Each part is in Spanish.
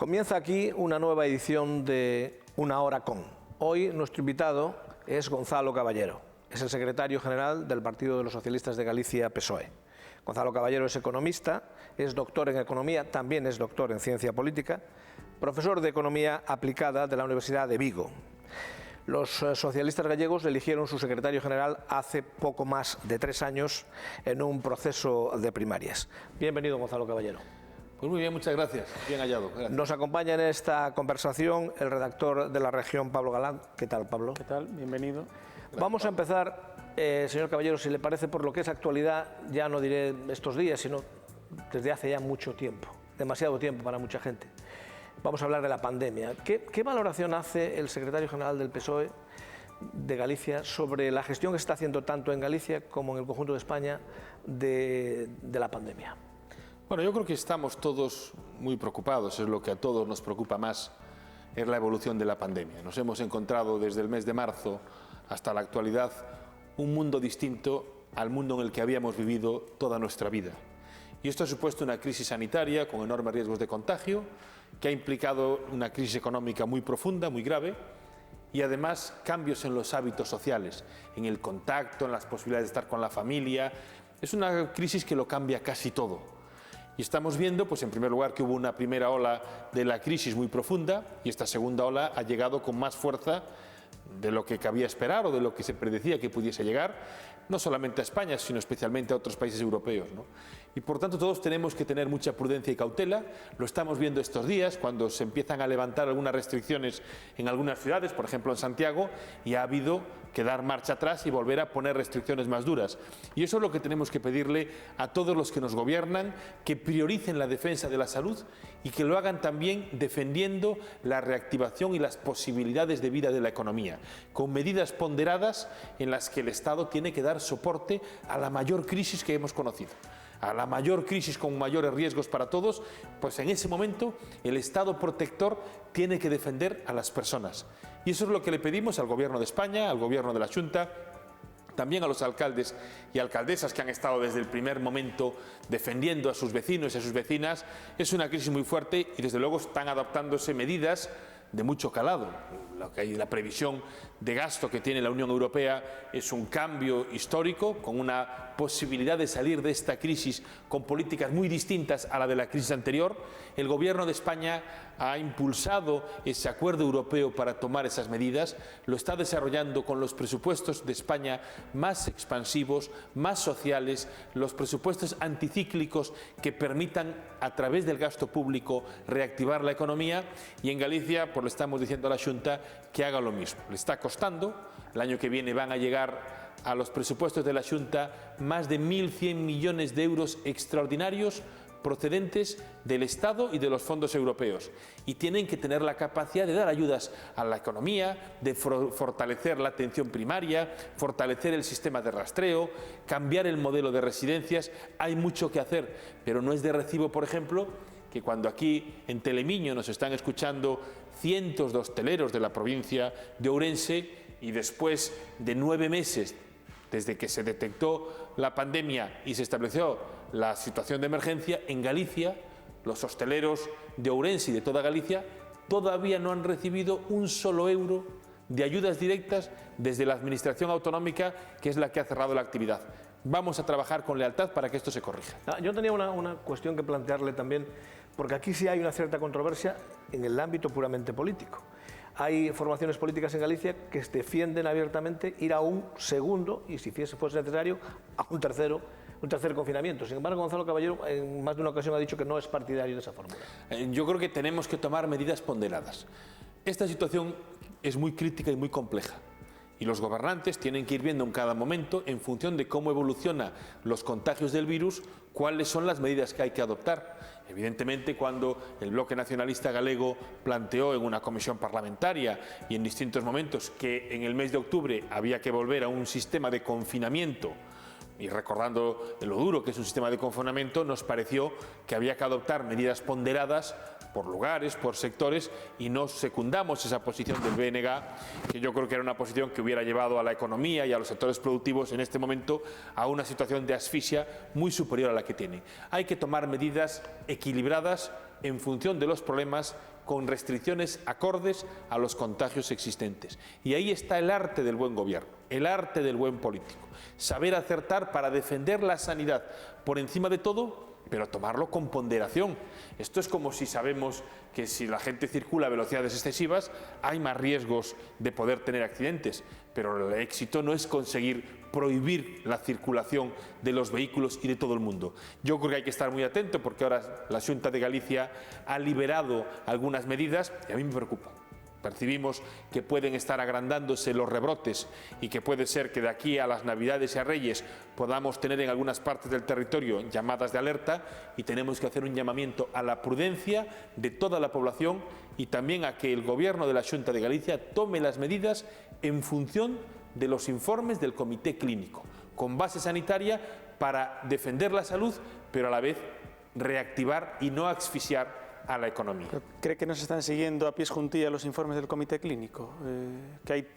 Comienza aquí una nueva edición de Una Hora Con. Hoy nuestro invitado es Gonzalo Caballero. Es el secretario general del Partido de los Socialistas de Galicia, PSOE. Gonzalo Caballero es economista, es doctor en economía, también es doctor en ciencia política, profesor de economía aplicada de la Universidad de Vigo. Los socialistas gallegos eligieron su secretario general hace poco más de 3 años en un proceso de primarias. Bienvenido, Gonzalo Caballero. Pues muy bien, muchas gracias. Bien hallado. Gracias. Nos acompaña en esta conversación el redactor de La Región, Pablo Galán. ¿Qué tal, Pablo? ¿Qué tal? Bienvenido. Vamos a empezar, señor Caballero, si le parece, por lo que es actualidad, ya no diré estos días, sino desde hace ya mucho tiempo, demasiado tiempo para mucha gente. Vamos a hablar de la pandemia. ¿Qué valoración hace el secretario general del PSOE de Galicia sobre la gestión que se está haciendo tanto en Galicia como en el conjunto de España de la pandemia? Bueno, yo creo que estamos todos muy preocupados, es lo que a todos nos preocupa más, es la evolución de la pandemia. Nos hemos encontrado desde el mes de marzo hasta la actualidad un mundo distinto al mundo en el que habíamos vivido toda nuestra vida. Y esto ha supuesto una crisis sanitaria con enormes riesgos de contagio, que ha implicado una crisis económica muy profunda, muy grave, y además cambios en los hábitos sociales, en el contacto, en las posibilidades de estar con la familia. Es una crisis que lo cambia casi todo. Y estamos viendo, pues en primer lugar, que hubo una primera ola de la crisis muy profunda, y esta segunda ola ha llegado con más fuerza de lo que cabía esperar o de lo que se predecía que pudiese llegar, no solamente a España, sino especialmente a otros países europeos, ¿no? Y por tanto todos tenemos que tener mucha prudencia y cautela. Lo estamos viendo estos días cuando se empiezan a levantar algunas restricciones en algunas ciudades, por ejemplo en Santiago, y ha habido que dar marcha atrás y volver a poner restricciones más duras. Y eso es lo que tenemos que pedirle a todos los que nos gobiernan, que prioricen la defensa de la salud y que lo hagan también defendiendo la reactivación y las posibilidades de vida de la economía, con medidas ponderadas en las que el Estado tiene que dar soporte a la mayor crisis que hemos conocido, a la mayor crisis con mayores riesgos para todos. Pues en ese momento el Estado protector tiene que defender a las personas. Y eso es lo que le pedimos al Gobierno de España, al Gobierno de la Xunta, también a los alcaldes y alcaldesas que han estado desde el primer momento defendiendo a sus vecinos y a sus vecinas. Es una crisis muy fuerte y desde luego están adoptándose medidas de mucho calado. La previsión de gasto que tiene la Unión Europea es un cambio histórico, con una posibilidad de salir de esta crisis con políticas muy distintas a la de la crisis anterior. El Gobierno de España ha impulsado ese acuerdo europeo para tomar esas medidas, lo está desarrollando con los presupuestos de España más expansivos, más sociales, los presupuestos anticíclicos que permitan, a través del gasto público, reactivar la economía. Y en Galicia, pues le estamos diciendo a la Xunta que haga lo mismo. Le está costando. El año que viene van a llegar a los presupuestos de la Xunta más de 1.100 millones de euros extraordinarios procedentes del Estado y de los fondos europeos, y tienen que tener la capacidad de dar ayudas a la economía, de fortalecer la atención primaria, fortalecer el sistema de rastreo, cambiar el modelo de residencias. Hay mucho que hacer, pero no es de recibo, por ejemplo, que cuando aquí en Telemiño nos están escuchando cientos de hosteleros de la provincia de Ourense, y después de 9 meses desde que se detectó la pandemia y se estableció la situación de emergencia, en Galicia, los hosteleros de Ourense y de toda Galicia todavía no han recibido un solo euro de ayudas directas desde la Administración autonómica, que es la que ha cerrado la actividad. Vamos a trabajar con lealtad para que esto se corrija. Yo tenía una cuestión que plantearle también, porque aquí sí hay una cierta controversia en el ámbito puramente político. Hay formaciones políticas en Galicia que defienden abiertamente ir a un segundo, y si fuese necesario, a un tercer confinamiento. Sin embargo, Gonzalo Caballero en más de una ocasión ha dicho que no es partidario de esa fórmula. Yo creo que tenemos que tomar medidas ponderadas. Esta situación es muy crítica y muy compleja, y los gobernantes tienen que ir viendo en cada momento, en función de cómo evolucionan los contagios del virus, cuáles son las medidas que hay que adoptar. Evidentemente, cuando el Bloque Nacionalista Galego planteó en una comisión parlamentaria y en distintos momentos que en el mes de octubre había que volver a un sistema de confinamiento, y recordando lo duro que es un sistema de confinamiento, nos pareció que había que adoptar medidas ponderadas por lugares, por sectores, y no secundamos esa posición del BNG, que yo creo que era una posición que hubiera llevado a la economía y a los sectores productivos en este momento a una situación de asfixia muy superior a la que tiene. Hay que tomar medidas equilibradas en función de los problemas con restricciones acordes a los contagios existentes. Y ahí está el arte del buen gobierno, el arte del buen político. Saber acertar para defender la sanidad por encima de todo, pero tomarlo con ponderación. Esto es como si sabemos que si la gente circula a velocidades excesivas hay más riesgos de poder tener accidentes, pero el éxito no es conseguir prohibir la circulación de los vehículos y de todo el mundo. Yo creo que hay que estar muy atento porque ahora la Xunta de Galicia ha liberado algunas medidas y a mí me preocupa. Percibimos que pueden estar agrandándose los rebrotes y que puede ser que de aquí a las Navidades y a Reyes podamos tener en algunas partes del territorio llamadas de alerta y tenemos que hacer un llamamiento a la prudencia de toda la población y también a que el Gobierno de la Xunta de Galicia tome las medidas en función de los informes del Comité Clínico, con base sanitaria para defender la salud, pero a la vez reactivar y no asfixiar a la economía. ¿Cree que no se están siguiendo a pies juntillas los informes del Comité Clínico? ¿Que hay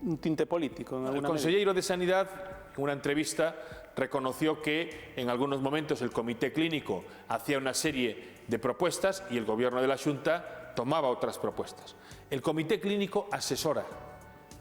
un tinte político en alguna El consejero de Sanidad, en una entrevista, reconoció que en algunos momentos el Comité Clínico hacía una serie de propuestas y el Gobierno de la Xunta tomaba otras propuestas. El Comité Clínico asesora,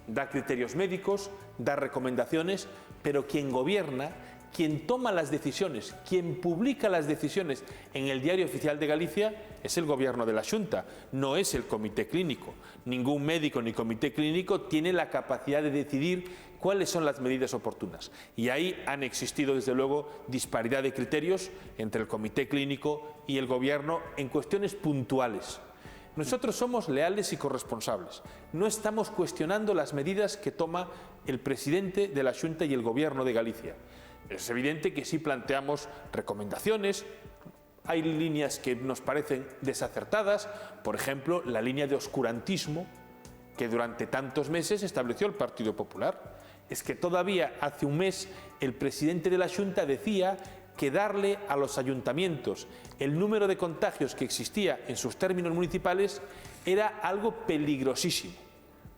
da criterios médicos, da recomendaciones, pero quien gobierna, quien toma las decisiones, quien publica las decisiones en el Diario Oficial de Galicia es el Gobierno de la Xunta, no es el Comité Clínico. Ningún médico ni comité clínico tiene la capacidad de decidir cuáles son las medidas oportunas. Y ahí han existido, desde luego, disparidad de criterios entre el Comité Clínico y el Gobierno en cuestiones puntuales. Nosotros somos leales y corresponsables. No estamos cuestionando las medidas que toma el presidente de la Xunta y el Gobierno de Galicia. Es evidente que sí planteamos recomendaciones, hay líneas que nos parecen desacertadas, por ejemplo, la línea de oscurantismo que durante tantos meses estableció el Partido Popular. Es que todavía hace un mes el presidente de la Xunta decía que darle a los ayuntamientos el número de contagios que existía en sus términos municipales era algo peligrosísimo.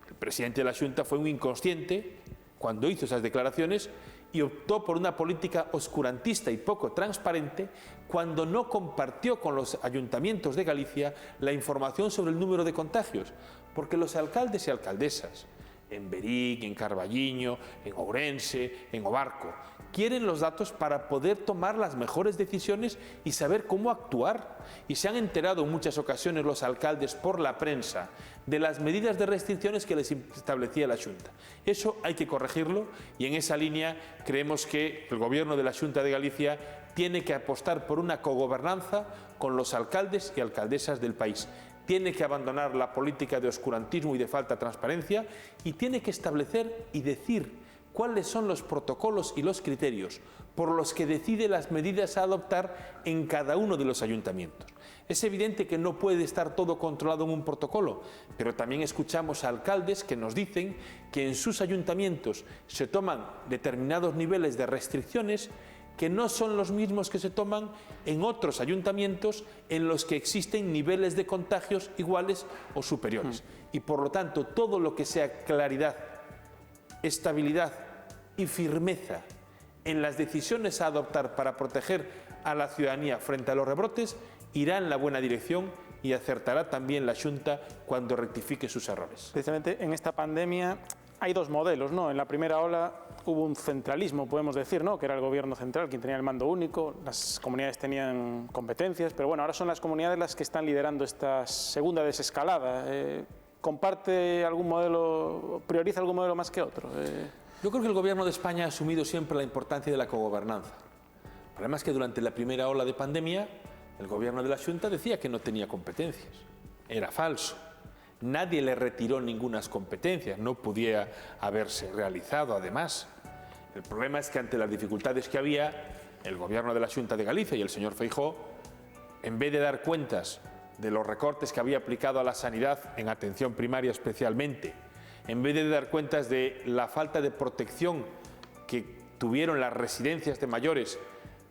El presidente de la Xunta fue un inconsciente cuando hizo esas declaraciones y optó por una política oscurantista y poco transparente cuando no compartió con los ayuntamientos de Galicia la información sobre el número de contagios, porque los alcaldes y alcaldesas en Beric, en Carballiño, en Ourense, en Obarco, quieren los datos para poder tomar las mejores decisiones y saber cómo actuar. Y se han enterado en muchas ocasiones los alcaldes por la prensa de las medidas de restricciones que les establecía la Xunta. Eso hay que corregirlo y en esa línea creemos que el Gobierno de la Xunta de Galicia tiene que apostar por una cogobernanza con los alcaldes y alcaldesas del país. Tiene que abandonar la política de oscurantismo y de falta de transparencia y tiene que establecer y decir cuáles son los protocolos y los criterios por los que decide las medidas a adoptar en cada uno de los ayuntamientos. Es evidente que no puede estar todo controlado en un protocolo, pero también escuchamos a alcaldes que nos dicen que en sus ayuntamientos se toman determinados niveles de restricciones que no son los mismos que se toman en otros ayuntamientos en los que existen niveles de contagios iguales o superiores. Y por lo tanto, todo lo que sea claridad, estabilidad y firmeza en las decisiones a adoptar para proteger a la ciudadanía frente a los rebrotes irá en la buena dirección y acertará también la Xunta cuando rectifique sus errores. Precisamente en esta pandemia hay dos modelos, ¿no? En la primera ola hubo un centralismo, podemos decir, ¿no? Que era el gobierno central quien tenía el mando único, las comunidades tenían competencias, pero bueno, ahora son las comunidades las que están liderando esta segunda desescalada. ¿Comparte algún modelo, prioriza algún modelo más que otro? Yo creo que el Gobierno de España ha asumido siempre la importancia de la cogobernanza. El problema es que durante la primera ola de pandemia el Gobierno de la Xunta decía que no tenía competencias. Era falso. Nadie le retiró ninguna competencias, no podía haberse realizado además. El problema es que ante las dificultades que había, el Gobierno de la Xunta de Galicia y el señor Feijóo, en vez de dar cuentas de los recortes que había aplicado a la sanidad, en atención primaria especialmente, en vez de dar cuentas de la falta de protección que tuvieron las residencias de mayores,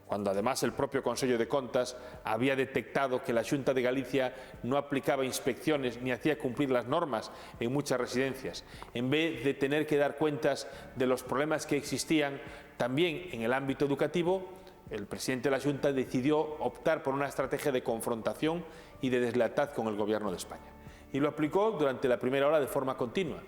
cuando además el propio Consello de Contas había detectado que la Xunta de Galicia no aplicaba inspecciones ni hacía cumplir las normas en muchas residencias, en vez de tener que dar cuentas de los problemas que existían también en el ámbito educativo, el presidente de la Xunta decidió optar por una estrategia de confrontación y de deslealtad con el Gobierno de España. Y lo aplicó durante la primera ola de forma continua.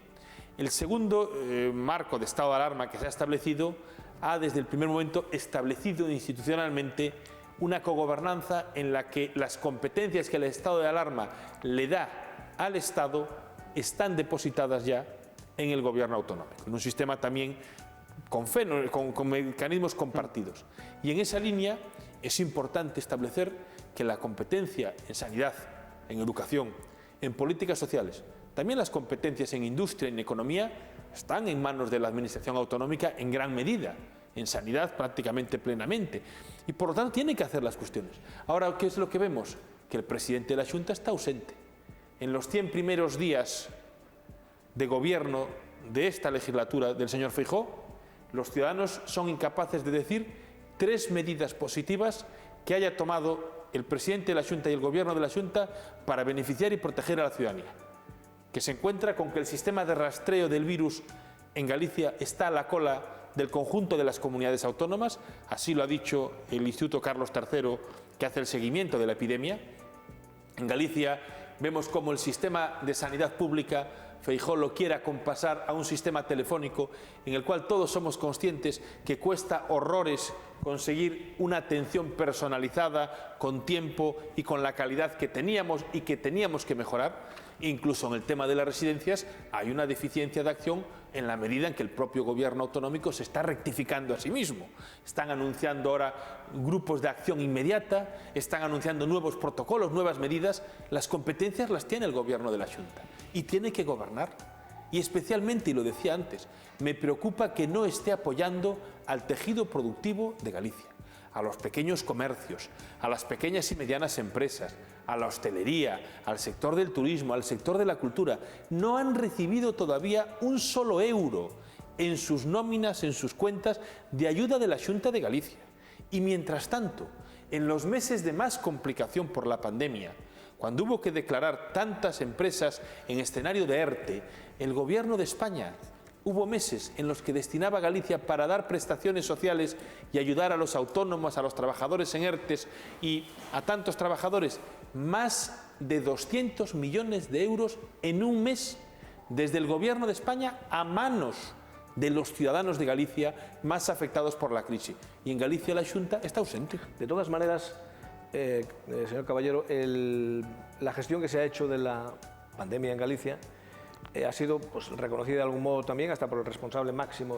El segundo marco de estado de alarma que se ha establecido ha desde el primer momento establecido institucionalmente una cogobernanza en la que las competencias que el estado de alarma le da al Estado están depositadas ya en el Gobierno autonómico, en un sistema también con mecanismos compartidos. Y en esa línea es importante establecer que la competencia en sanidad, en educación, en políticas sociales, también las competencias en industria y en economía están en manos de la Administración autonómica en gran medida, en sanidad prácticamente plenamente, y por lo tanto tiene que hacer las cuestiones. Ahora, ¿qué es lo que vemos? Que el presidente de la Xunta está ausente. En los 100 primeros días de gobierno de esta legislatura del señor Feijóo, los ciudadanos son incapaces de decir 3 medidas positivas que haya tomado el presidente de la Xunta y el gobierno de la Xunta para beneficiar y proteger a la ciudadanía, que se encuentra con que el sistema de rastreo del virus en Galicia está a la cola del conjunto de las comunidades autónomas, así lo ha dicho el Instituto Carlos III, que hace el seguimiento de la epidemia. En Galicia vemos cómo el sistema de sanidad pública Feijóo lo quiere acompasar a un sistema telefónico en el cual todos somos conscientes que cuesta horrores conseguir una atención personalizada, con tiempo y con la calidad que teníamos y que teníamos que mejorar. Incluso en el tema de las residencias hay una deficiencia de acción en la medida en que el propio gobierno autonómico se está rectificando a sí mismo. Están anunciando ahora grupos de acción inmediata, están anunciando nuevos protocolos, nuevas medidas. Las competencias las tiene el gobierno de la Xunta y tiene que gobernar. Y especialmente, y lo decía antes, me preocupa que no esté apoyando al tejido productivo de Galicia, a los pequeños comercios, a las pequeñas y medianas empresas, a la hostelería, al sector del turismo, al sector de la cultura. No han recibido todavía un solo euro en sus nóminas, en sus cuentas de ayuda de la Xunta de Galicia. Y mientras tanto, en los meses de más complicación por la pandemia, cuando hubo que declarar tantas empresas en escenario de ERTE, el Gobierno de España hubo meses en los que destinaba a Galicia para dar prestaciones sociales y ayudar a los autónomos, a los trabajadores en ERTES y a tantos trabajadores, más de 200 millones de euros en un mes, desde el Gobierno de España a manos de los ciudadanos de Galicia más afectados por la crisis. Y en Galicia la Xunta está ausente. De todas maneras, señor Caballero, la gestión que se ha hecho de la pandemia en Galicia ha sido reconocida de algún modo también hasta por el responsable máximo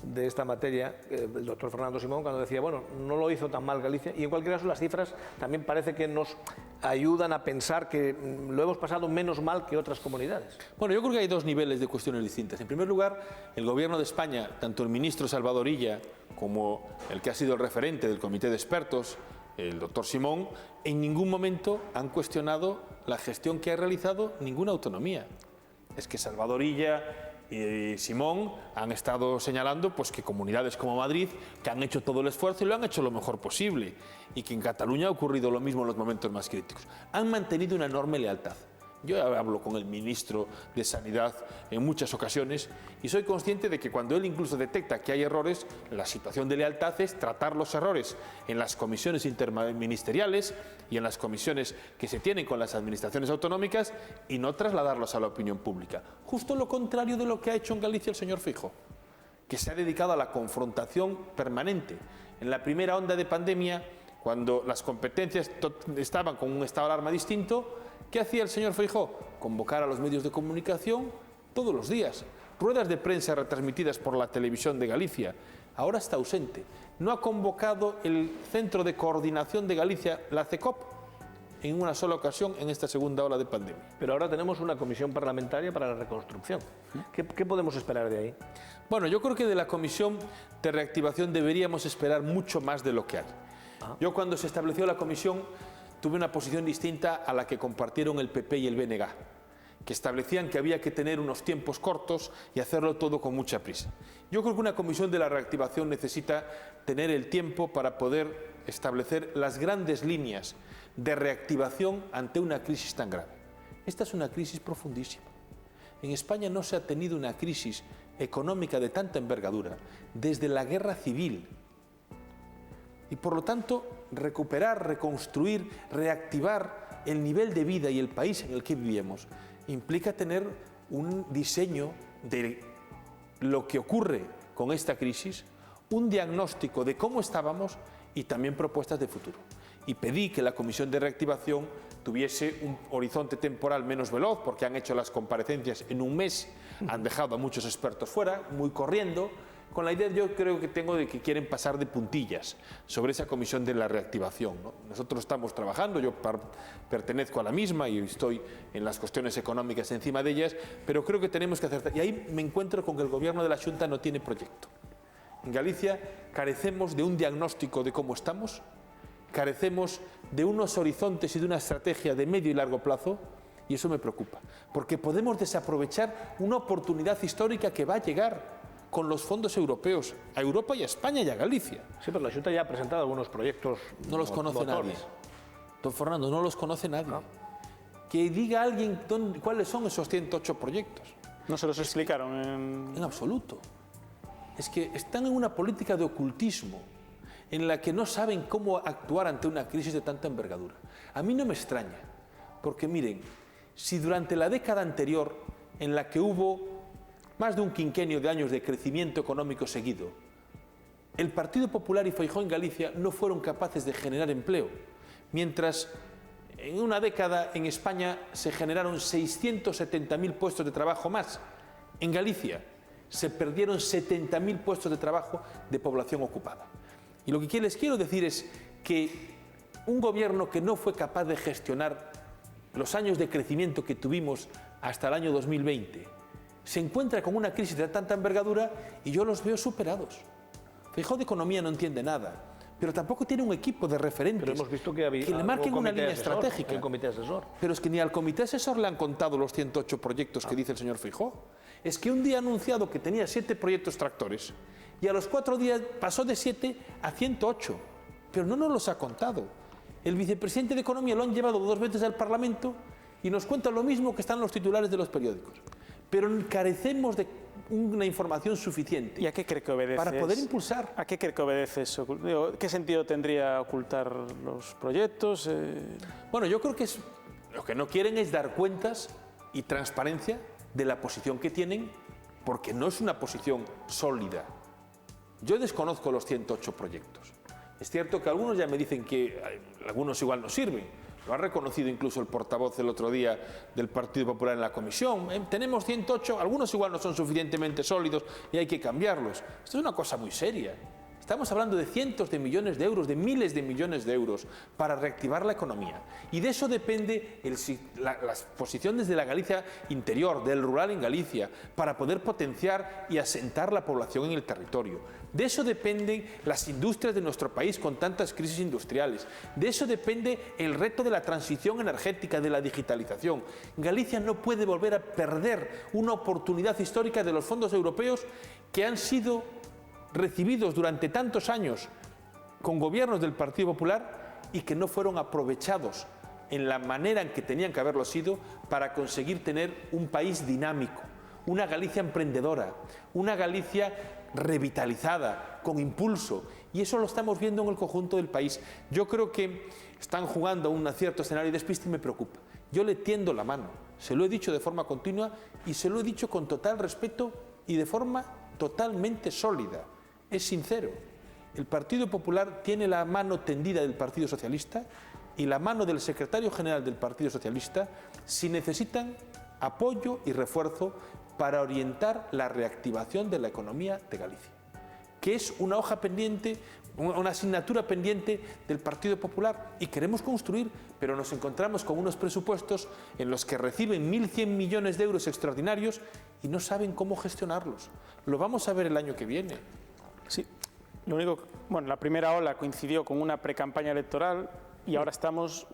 de esta materia, el doctor Fernando Simón, cuando decía, bueno, no lo hizo tan mal Galicia, y en cualquier caso las cifras también parece que nos ayudan a pensar que lo hemos pasado menos mal que otras comunidades. Bueno, yo creo que hay dos niveles de cuestiones distintas. En primer lugar, el Gobierno de España, tanto el ministro Salvador Illa como el que ha sido el referente del comité de expertos, el doctor Simón, en ningún momento han cuestionado la gestión que ha realizado ninguna autonomía. Es que Salvador Illa y Simón han estado señalando que comunidades como Madrid, que han hecho todo el esfuerzo y lo han hecho lo mejor posible, y que en Cataluña ha ocurrido lo mismo en los momentos más críticos. Han mantenido una enorme lealtad. Yo hablo con el ministro de Sanidad en muchas ocasiones y soy consciente de que cuando él incluso detecta que hay errores, la situación de lealtad es tratar los errores en las comisiones interministeriales y en las comisiones que se tienen con las administraciones autonómicas y no trasladarlos a la opinión pública. Justo lo contrario de lo que ha hecho en Galicia el señor Feijóo, que se ha dedicado a la confrontación permanente. En la primera onda de pandemia, cuando las competencias estaban con un estado de alarma distinto, ¿qué hacía el señor Feijóo? Convocar a los medios de comunicación todos los días. Ruedas de prensa retransmitidas por la televisión de Galicia. Ahora está ausente. No ha convocado el Centro de Coordinación de Galicia, la CECOP, en una sola ocasión en esta segunda ola de pandemia. Pero ahora tenemos una comisión parlamentaria para la reconstrucción. ¿Qué podemos esperar de ahí? Bueno, yo creo que de la comisión de reactivación deberíamos esperar mucho más de lo que hay. Yo cuando se estableció la comisión tuve una posición distinta a la que compartieron el PP y el BNG, que establecían que había que tener unos tiempos cortos y hacerlo todo con mucha prisa. Yo creo que una comisión de la reactivación necesita tener el tiempo para poder establecer las grandes líneas de reactivación ante una crisis tan grave. Esta es una crisis profundísima. En España no se ha tenido una crisis económica de tanta envergadura desde la guerra civil. Y por lo tanto, recuperar, reconstruir, reactivar el nivel de vida y el país en el que vivimos implica tener un diseño de lo que ocurre con esta crisis, un diagnóstico de cómo estábamos y también propuestas de futuro. Y pedí que la Comisión de Reactivación tuviese un horizonte temporal menos veloz, porque han hecho las comparecencias en un mes, han dejado a muchos expertos fuera, muy corriendo, con la idea, yo creo que tengo, de que quieren pasar de puntillas sobre esa Comisión de la Reactivación, ¿no? Nosotros estamos trabajando, yo pertenezco a la misma y estoy en las cuestiones económicas encima de ellas, pero creo que tenemos que hacer... Y ahí me encuentro con que el Gobierno de la Xunta no tiene proyecto. En Galicia carecemos de un diagnóstico de cómo estamos, carecemos de unos horizontes y de una estrategia de medio y largo plazo, y eso me preocupa, porque podemos desaprovechar una oportunidad histórica que va a llegar con los fondos europeos a Europa y a España y a Galicia. Sí, pero la Xunta ya ha presentado algunos proyectos. No los conoce nadie. Don Fernando, no los conoce nadie. No. Que diga alguien cuáles son esos 108 proyectos. No se los explicaron En absoluto. Es que están en una política de ocultismo en la que no saben cómo actuar ante una crisis de tanta envergadura. A mí no me extraña, porque miren, si durante la década anterior, en la que hubo más de un quinquenio de años de crecimiento económico seguido, el Partido Popular y Feijóo en Galicia no fueron capaces de generar empleo, mientras en una década en España se generaron 670.000 puestos de trabajo más. En Galicia se perdieron 70.000 puestos de trabajo de población ocupada. Y lo que les quiero decir es que un gobierno que no fue capaz de gestionar los años de crecimiento que tuvimos hasta el año 2020 se encuentra con una crisis de tanta envergadura y yo los veo superados. Feijóo de economía no entiende nada, pero tampoco tiene un equipo de referentes Pero hemos visto que le marquen una línea estratégica. El comité asesor. Pero es que ni al comité asesor le han contado los 108 proyectos que dice el señor Feijóo. Es que un día ha anunciado que tenía 7 proyectos tractores y a los 4 días pasó de 7 a 108, pero no nos los ha contado. El vicepresidente de Economía lo han llevado 2 veces al Parlamento y nos cuenta lo mismo que están los titulares de los periódicos. Pero carecemos de una información suficiente. ¿Y a qué cree que obedece? Para poder impulsar. ¿A qué cree que obedece eso? ¿Qué sentido tendría ocultar los proyectos? Bueno, yo creo que lo que no quieren es dar cuentas y transparencia de la posición que tienen, porque no es una posición sólida. Yo desconozco los 108 proyectos. Es cierto que algunos ya me dicen que algunos igual no sirven. Lo ha reconocido incluso el portavoz el otro día del Partido Popular en la comisión. Tenemos 108, algunos igual no son suficientemente sólidos y hay que cambiarlos. Esto es una cosa muy seria. Estamos hablando de cientos de millones de euros, de miles de millones de euros para reactivar la economía. Y de eso depende las posiciones de la Galicia interior, del rural en Galicia, para poder potenciar y asentar la población en el territorio. De eso dependen las industrias de nuestro país con tantas crisis industriales. De eso depende el reto de la transición energética, de la digitalización. Galicia no puede volver a perder una oportunidad histórica de los fondos europeos que han sido recibidos durante tantos años con gobiernos del Partido Popular y que no fueron aprovechados en la manera en que tenían que haberlo sido para conseguir tener un país dinámico, una Galicia emprendedora, una Galicia revitalizada, con impulso, y eso lo estamos viendo en el conjunto del país. Yo creo que están jugando a un cierto escenario de despiste y me preocupa. Yo le tiendo la mano, se lo he dicho de forma continua y se lo he dicho con total respeto y de forma totalmente sólida. Es sincero, el Partido Popular tiene la mano tendida del Partido Socialista y la mano del secretario general del Partido Socialista si necesitan apoyo y refuerzo para orientar la reactivación de la economía de Galicia, que es una hoja pendiente, una asignatura pendiente del Partido Popular y queremos construir, pero nos encontramos con unos presupuestos en los que reciben 1.100 millones de euros extraordinarios y no saben cómo gestionarlos. Lo vamos a ver el año que viene. Sí, lo único, bueno, la primera ola coincidió con una precampaña electoral y ahora estamos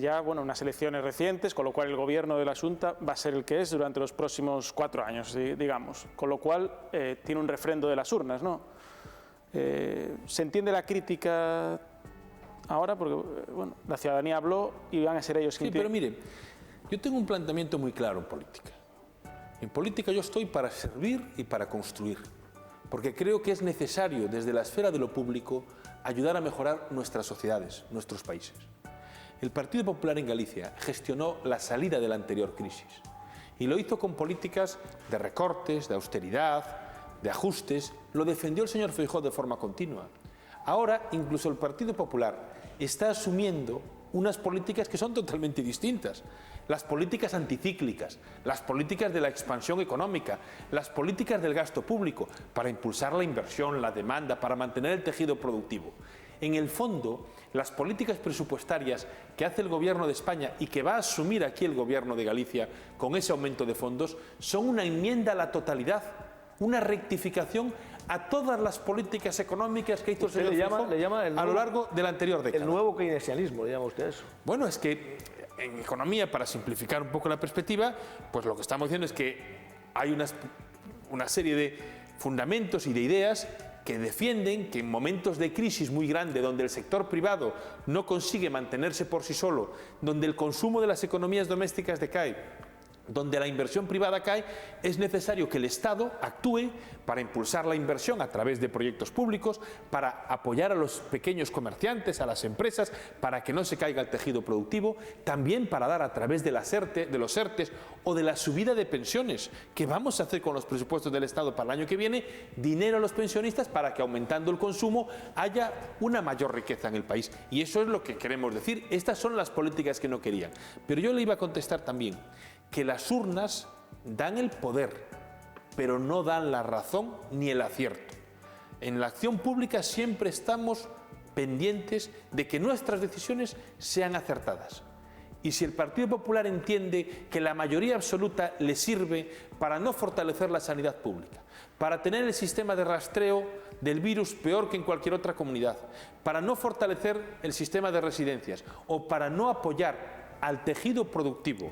ya, bueno, unas elecciones recientes, con lo cual el gobierno de la Xunta va a ser el que es durante los próximos 4 años, digamos, con lo cual tiene un refrendo de las urnas, ¿no? Se entiende la crítica ahora porque, bueno, la ciudadanía habló y van a ser ellos quienes... Sí, pero mire, yo tengo un planteamiento muy claro en política. En política yo estoy para servir y para construir, porque creo que es necesario desde la esfera de lo público ayudar a mejorar nuestras sociedades, nuestros países. El Partido Popular en Galicia gestionó la salida de la anterior crisis y lo hizo con políticas de recortes, de austeridad, de ajustes. Lo defendió el señor Feijóo de forma continua. Ahora, incluso el Partido Popular está asumiendo unas políticas que son totalmente distintas. Las políticas anticíclicas, las políticas de la expansión económica, las políticas del gasto público, para impulsar la inversión, la demanda, para mantener el tejido productivo. En el fondo, las políticas presupuestarias que hace el Gobierno de España y que va a asumir aquí el Gobierno de Galicia con ese aumento de fondos son una enmienda a la totalidad, una rectificación a todas las políticas económicas que hizo el señor Feijóo a lo largo de la anterior década. El nuevo keynesianismo, le llama usted eso. Bueno, es que en economía, para simplificar un poco la perspectiva, pues lo que estamos diciendo es que hay una serie de fundamentos y de ideas que defienden que en momentos de crisis muy grande, donde el sector privado no consigue mantenerse por sí solo, donde el consumo de las economías domésticas decae, donde la inversión privada cae, es necesario que el Estado actúe para impulsar la inversión a través de proyectos públicos, para apoyar a los pequeños comerciantes, a las empresas, para que no se caiga el tejido productivo, también para dar a través de los ERTEs o de la subida de pensiones que vamos a hacer con los presupuestos del Estado para el año que viene, dinero a los pensionistas para que, aumentando el consumo, haya una mayor riqueza en el país. Y eso es lo que queremos decir. Estas son las políticas que no querían. Pero yo le iba a contestar también que las urnas dan el poder, pero no dan la razón ni el acierto. En la acción pública siempre estamos pendientes de que nuestras decisiones sean acertadas. Y si el Partido Popular entiende que la mayoría absoluta le sirve para no fortalecer la sanidad pública, para tener el sistema de rastreo del virus peor que en cualquier otra comunidad, para no fortalecer el sistema de residencias o para no apoyar al tejido productivo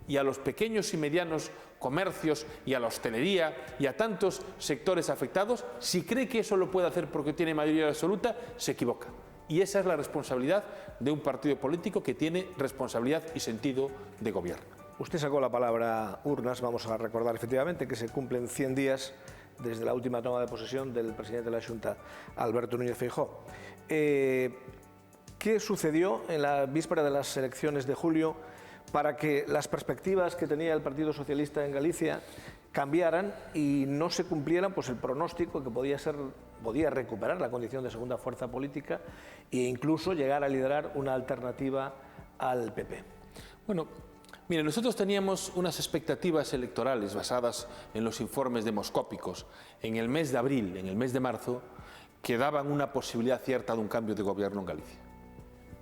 y a los pequeños y medianos comercios y a la hostelería y a tantos sectores afectados, si cree que eso lo puede hacer porque tiene mayoría absoluta, se equivoca. Y esa es la responsabilidad de un partido político que tiene responsabilidad y sentido de gobierno. Usted sacó la palabra urnas. Vamos a recordar efectivamente que se cumplen 100 días desde la última toma de posesión del presidente de la Xunta, Alberto Núñez Feijóo. ¿Qué sucedió en la víspera de las elecciones de julio para que las perspectivas que tenía el Partido Socialista en Galicia cambiaran y no se cumplieran pues el pronóstico que podía recuperar la condición de segunda fuerza política e incluso llegar a liderar una alternativa al PP? Bueno, mire, nosotros teníamos unas expectativas electorales basadas en los informes demoscópicos en el mes de abril, en el mes de marzo, que daban una posibilidad cierta de un cambio de gobierno en Galicia.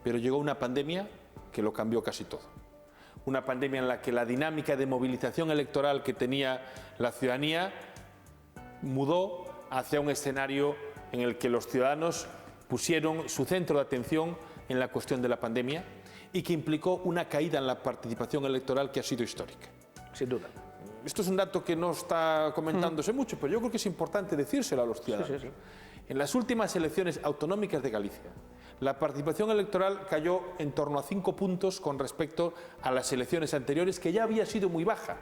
Pero llegó una pandemia que lo cambió casi todo. Una pandemia en la que la dinámica de movilización electoral que tenía la ciudadanía mudó hacia un escenario en el que los ciudadanos pusieron su centro de atención en la cuestión de la pandemia y que implicó una caída en la participación electoral que ha sido histórica. Sin duda. Esto es un dato que no está comentándose mucho, pero yo creo que es importante decírselo a los ciudadanos. Sí. En las últimas elecciones autonómicas de Galicia, la participación electoral cayó en torno a 5 puntos con respecto a las elecciones anteriores, que ya había sido muy baja.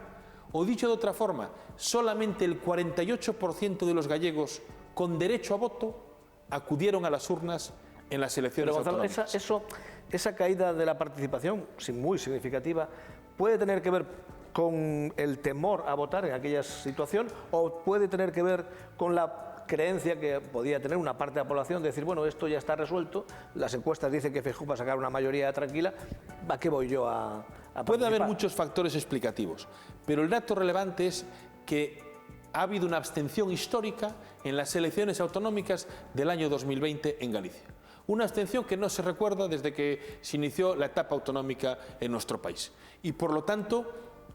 O dicho de otra forma, solamente el 48% de los gallegos con derecho a voto acudieron a las urnas en las elecciones autonómicas. Esa caída de la participación, muy significativa, puede tener que ver con el temor a votar en aquella situación o puede tener que ver con la creencia que podía tener una parte de la población de decir, bueno, esto ya está resuelto, las encuestas dicen que Feijóo va a sacar una mayoría tranquila, ¿a qué voy yo a participar? Puede haber muchos factores explicativos, pero el dato relevante es que ha habido una abstención histórica en las elecciones autonómicas del año 2020 en Galicia. Una abstención que no se recuerda desde que se inició la etapa autonómica en nuestro país. Y por lo tanto,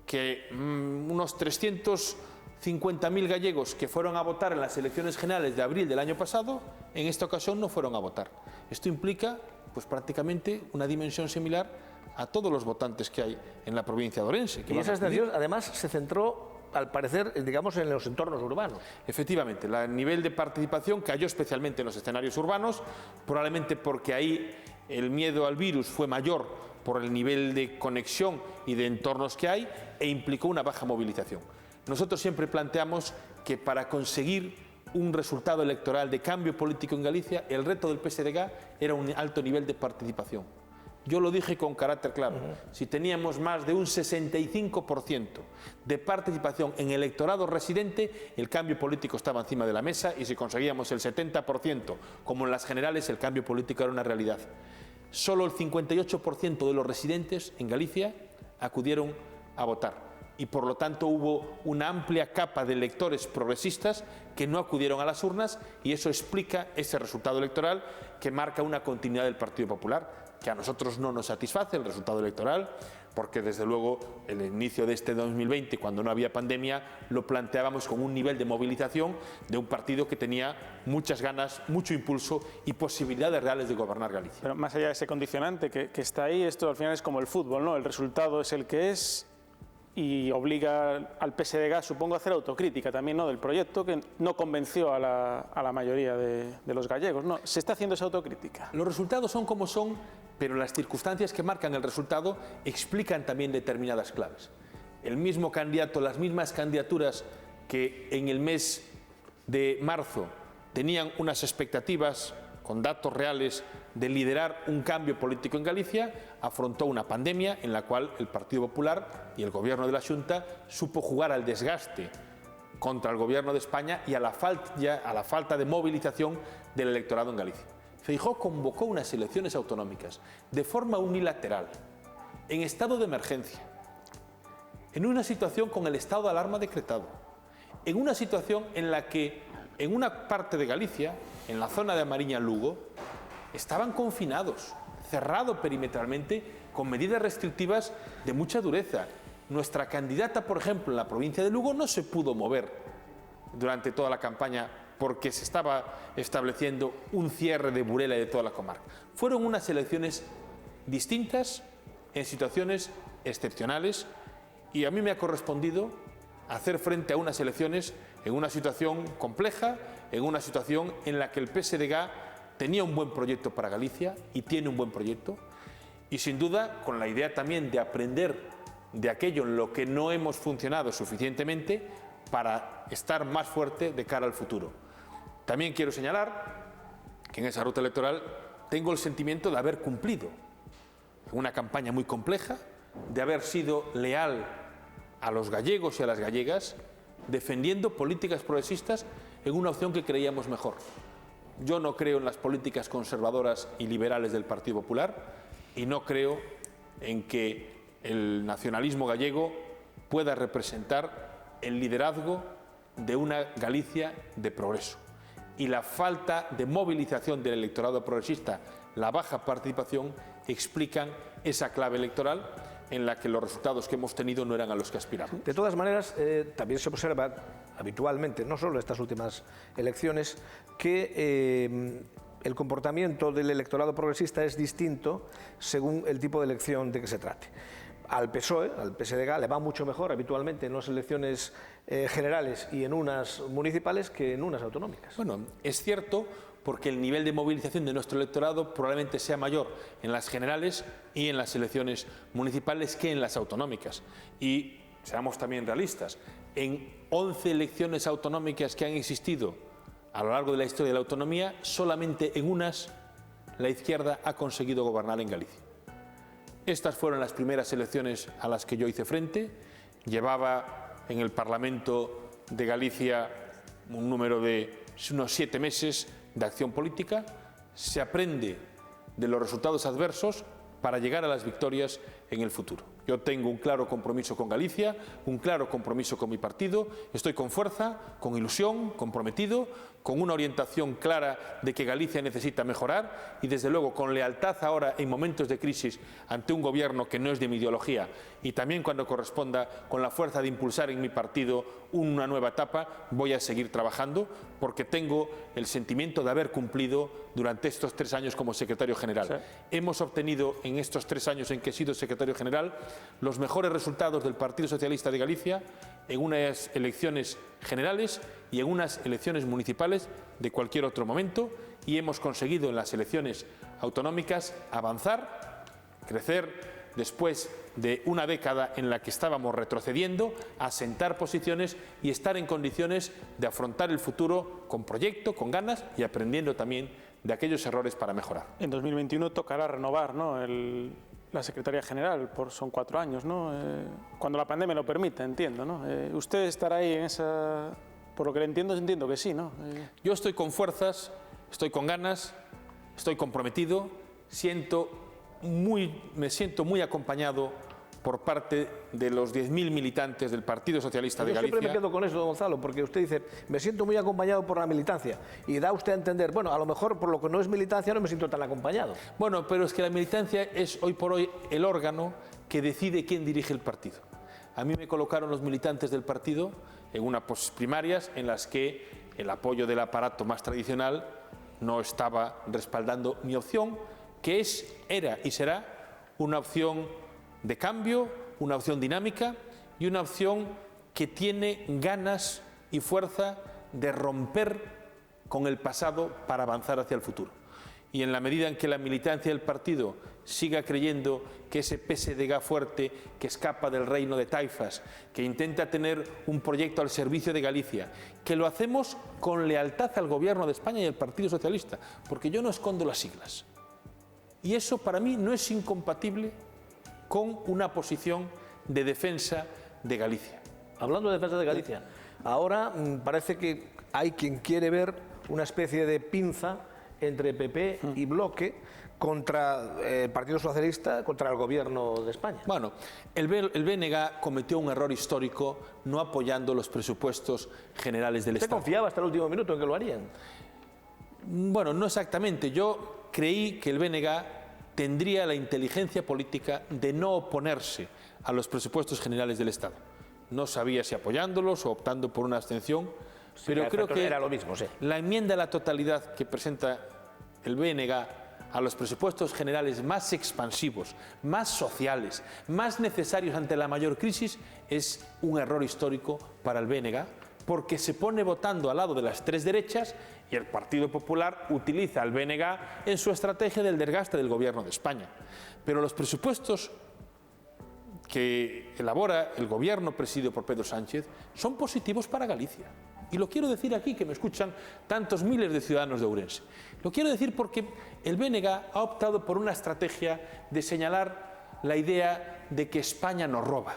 que unos 350.000 gallegos que fueron a votar en las elecciones generales de abril del año pasado, en esta ocasión no fueron a votar. Esto implica pues prácticamente una dimensión similar a todos los votantes que hay en la provincia de Orense. Y esa abstención además se centró, al parecer, digamos, en los entornos urbanos. Efectivamente, el nivel de participación cayó especialmente en los escenarios urbanos, probablemente porque ahí el miedo al virus fue mayor por el nivel de conexión y de entornos que hay e implicó una baja movilización. Nosotros siempre planteamos que para conseguir un resultado electoral de cambio político en Galicia, el reto del PSDG era un alto nivel de participación. Yo lo dije con carácter claro. Si teníamos más de un 65% de participación en electorado residente, el cambio político estaba encima de la mesa, y si conseguíamos el 70%, como en las generales, el cambio político era una realidad. Solo el 58% de los residentes en Galicia acudieron a votar, y por lo tanto hubo una amplia capa de electores progresistas que no acudieron a las urnas, y eso explica ese resultado electoral que marca una continuidad del Partido Popular, que a nosotros no nos satisface el resultado electoral, porque desde luego el inicio de este 2020, cuando no había pandemia, lo planteábamos con un nivel de movilización de un partido que tenía muchas ganas, mucho impulso y posibilidades reales de gobernar Galicia. Pero más allá de ese condicionante que está ahí, esto al final es como el fútbol, ¿no? El resultado es el que es, y obliga al PSDG, supongo, a hacer autocrítica también, ¿no?, del proyecto, que no convenció a la mayoría de los gallegos, ¿no? ¿Se está haciendo esa autocrítica? Los resultados son como son, pero las circunstancias que marcan el resultado explican también determinadas claves. El mismo candidato, las mismas candidaturas que en el mes de marzo tenían unas expectativas con datos reales de liderar un cambio político en Galicia, afrontó una pandemia en la cual el Partido Popular y el Gobierno de la Xunta supo jugar al desgaste contra el Gobierno de España y a la falta de movilización del electorado en Galicia. Feijóo convocó unas elecciones autonómicas de forma unilateral, en estado de emergencia, en una situación con el estado de alarma decretado, en una situación en la que en una parte de Galicia, en la zona de Amariña-Lugo, estaban confinados, cerrados perimetralmente, con medidas restrictivas de mucha dureza. Nuestra candidata, por ejemplo, en la provincia de Lugo, no se pudo mover durante toda la campaña porque se estaba estableciendo un cierre de Burela y de toda la comarca. Fueron unas elecciones distintas, en situaciones excepcionales, y a mí me ha correspondido hacer frente a unas elecciones en una situación compleja, en una situación en la que el PSDG tenía un buen proyecto para Galicia y tiene un buen proyecto, y sin duda con la idea también de aprender de aquello en lo que no hemos funcionado suficientemente para estar más fuerte de cara al futuro. También quiero señalar que en esa ruta electoral tengo el sentimiento de haber cumplido una campaña muy compleja, de haber sido leal a los gallegos y a las gallegas, defendiendo políticas progresistas en una opción que creíamos mejor. Yo no creo en las políticas conservadoras y liberales del Partido Popular, y no creo en que el nacionalismo gallego pueda representar el liderazgo de una Galicia de progreso. Y la falta de movilización del electorado progresista, la baja participación, explican esa clave electoral en la que los resultados que hemos tenido no eran a los que aspirábamos. De todas maneras, también se observa habitualmente, no solo en estas últimas elecciones, que el comportamiento del electorado progresista es distinto según el tipo de elección de que se trate. Al PSOE, al PSDG, le va mucho mejor habitualmente en las elecciones generales y en unas municipales que en unas autonómicas. Bueno, es cierto, porque el nivel de movilización de nuestro electorado probablemente sea mayor en las generales y en las elecciones municipales que en las autonómicas. Y seamos también realistas, en 11 elecciones autonómicas que han existido a lo largo de la historia de la autonomía, solamente en unas la izquierda ha conseguido gobernar en Galicia. Estas fueron las primeras elecciones a las que yo hice frente. Llevaba en el Parlamento de Galicia un número de unos 7 meses de acción política. Se aprende de los resultados adversos para llegar a las victorias en el futuro. Yo tengo un claro compromiso con Galicia, un claro compromiso con mi partido. Estoy con fuerza, con ilusión, comprometido, con una orientación clara de que Galicia necesita mejorar y, desde luego, con lealtad ahora en momentos de crisis ante un gobierno que no es de mi ideología, y también cuando corresponda con la fuerza de impulsar en mi partido una nueva etapa. Voy a seguir trabajando porque tengo el sentimiento de haber cumplido durante estos 3 años como secretario general. Sí. Hemos obtenido en estos 3 años en que he sido secretario general los mejores resultados del Partido Socialista de Galicia en unas elecciones generales y en unas elecciones municipales de cualquier otro momento, y hemos conseguido en las elecciones autonómicas avanzar, crecer después de una década en la que estábamos retrocediendo, asentar posiciones y estar en condiciones de afrontar el futuro con proyecto, con ganas y aprendiendo también de aquellos errores para mejorar. En 2021 tocará renovar, ¿no?, la Secretaría General, son 4 años, ¿no? Cuando la pandemia lo permita, entiendo, ¿no? ¿Usted estará ahí en esa...? Por lo que le entiendo que sí, ¿no? Yo estoy con fuerzas, estoy con ganas, estoy comprometido, me siento muy acompañado por parte de los 10.000 militantes del Partido Socialista de Galicia. Yo siempre me quedo con eso, Gonzalo, porque usted dice, me siento muy acompañado por la militancia, y da usted a entender, bueno, a lo mejor por lo que no es militancia no me siento tan acompañado. Bueno, pero es que la militancia es hoy por hoy el órgano que decide quién dirige el partido. A mí me colocaron los militantes del partido en unas primarias en las que el apoyo del aparato más tradicional no estaba respaldando mi opción, que era y será una opción de cambio, una opción dinámica y una opción que tiene ganas y fuerza de romper con el pasado para avanzar hacia el futuro. Y en la medida en que la militancia del partido siga creyendo que ese PSDG fuerte que escapa del reino de taifas, que intenta tener un proyecto al servicio de Galicia, que lo hacemos con lealtad al Gobierno de España y al Partido Socialista, porque yo no escondo las siglas. Y eso para mí no es incompatible con una posición de defensa de Galicia. Hablando de defensa de Galicia, ahora parece que hay quien quiere ver una especie de pinza entre PP y Bloque contra el Partido Socialista, contra el Gobierno de España. Bueno, el BNG cometió un error histórico no apoyando los presupuestos generales del Estado. ¿Usted confiaba hasta el último minuto en que lo harían? Bueno, no exactamente. Yo creí que el BNG tendría la inteligencia política de no oponerse a los presupuestos generales del Estado. No sabía si apoyándolos o optando por una abstención, pero creo que era lo mismo, sí. La enmienda a la totalidad que presenta el BNG a los presupuestos generales más expansivos, más sociales, más necesarios ante la mayor crisis, es un error histórico para el BNG, porque se pone votando al lado de las tres derechas y el Partido Popular utiliza al BNG en su estrategia del desgaste del Gobierno de España. Pero los presupuestos que elabora el Gobierno presidido por Pedro Sánchez son positivos para Galicia. Y lo quiero decir aquí, que me escuchan tantos miles de ciudadanos de Ourense. Lo quiero decir porque el BNG ha optado por una estrategia de señalar la idea de que España nos roba.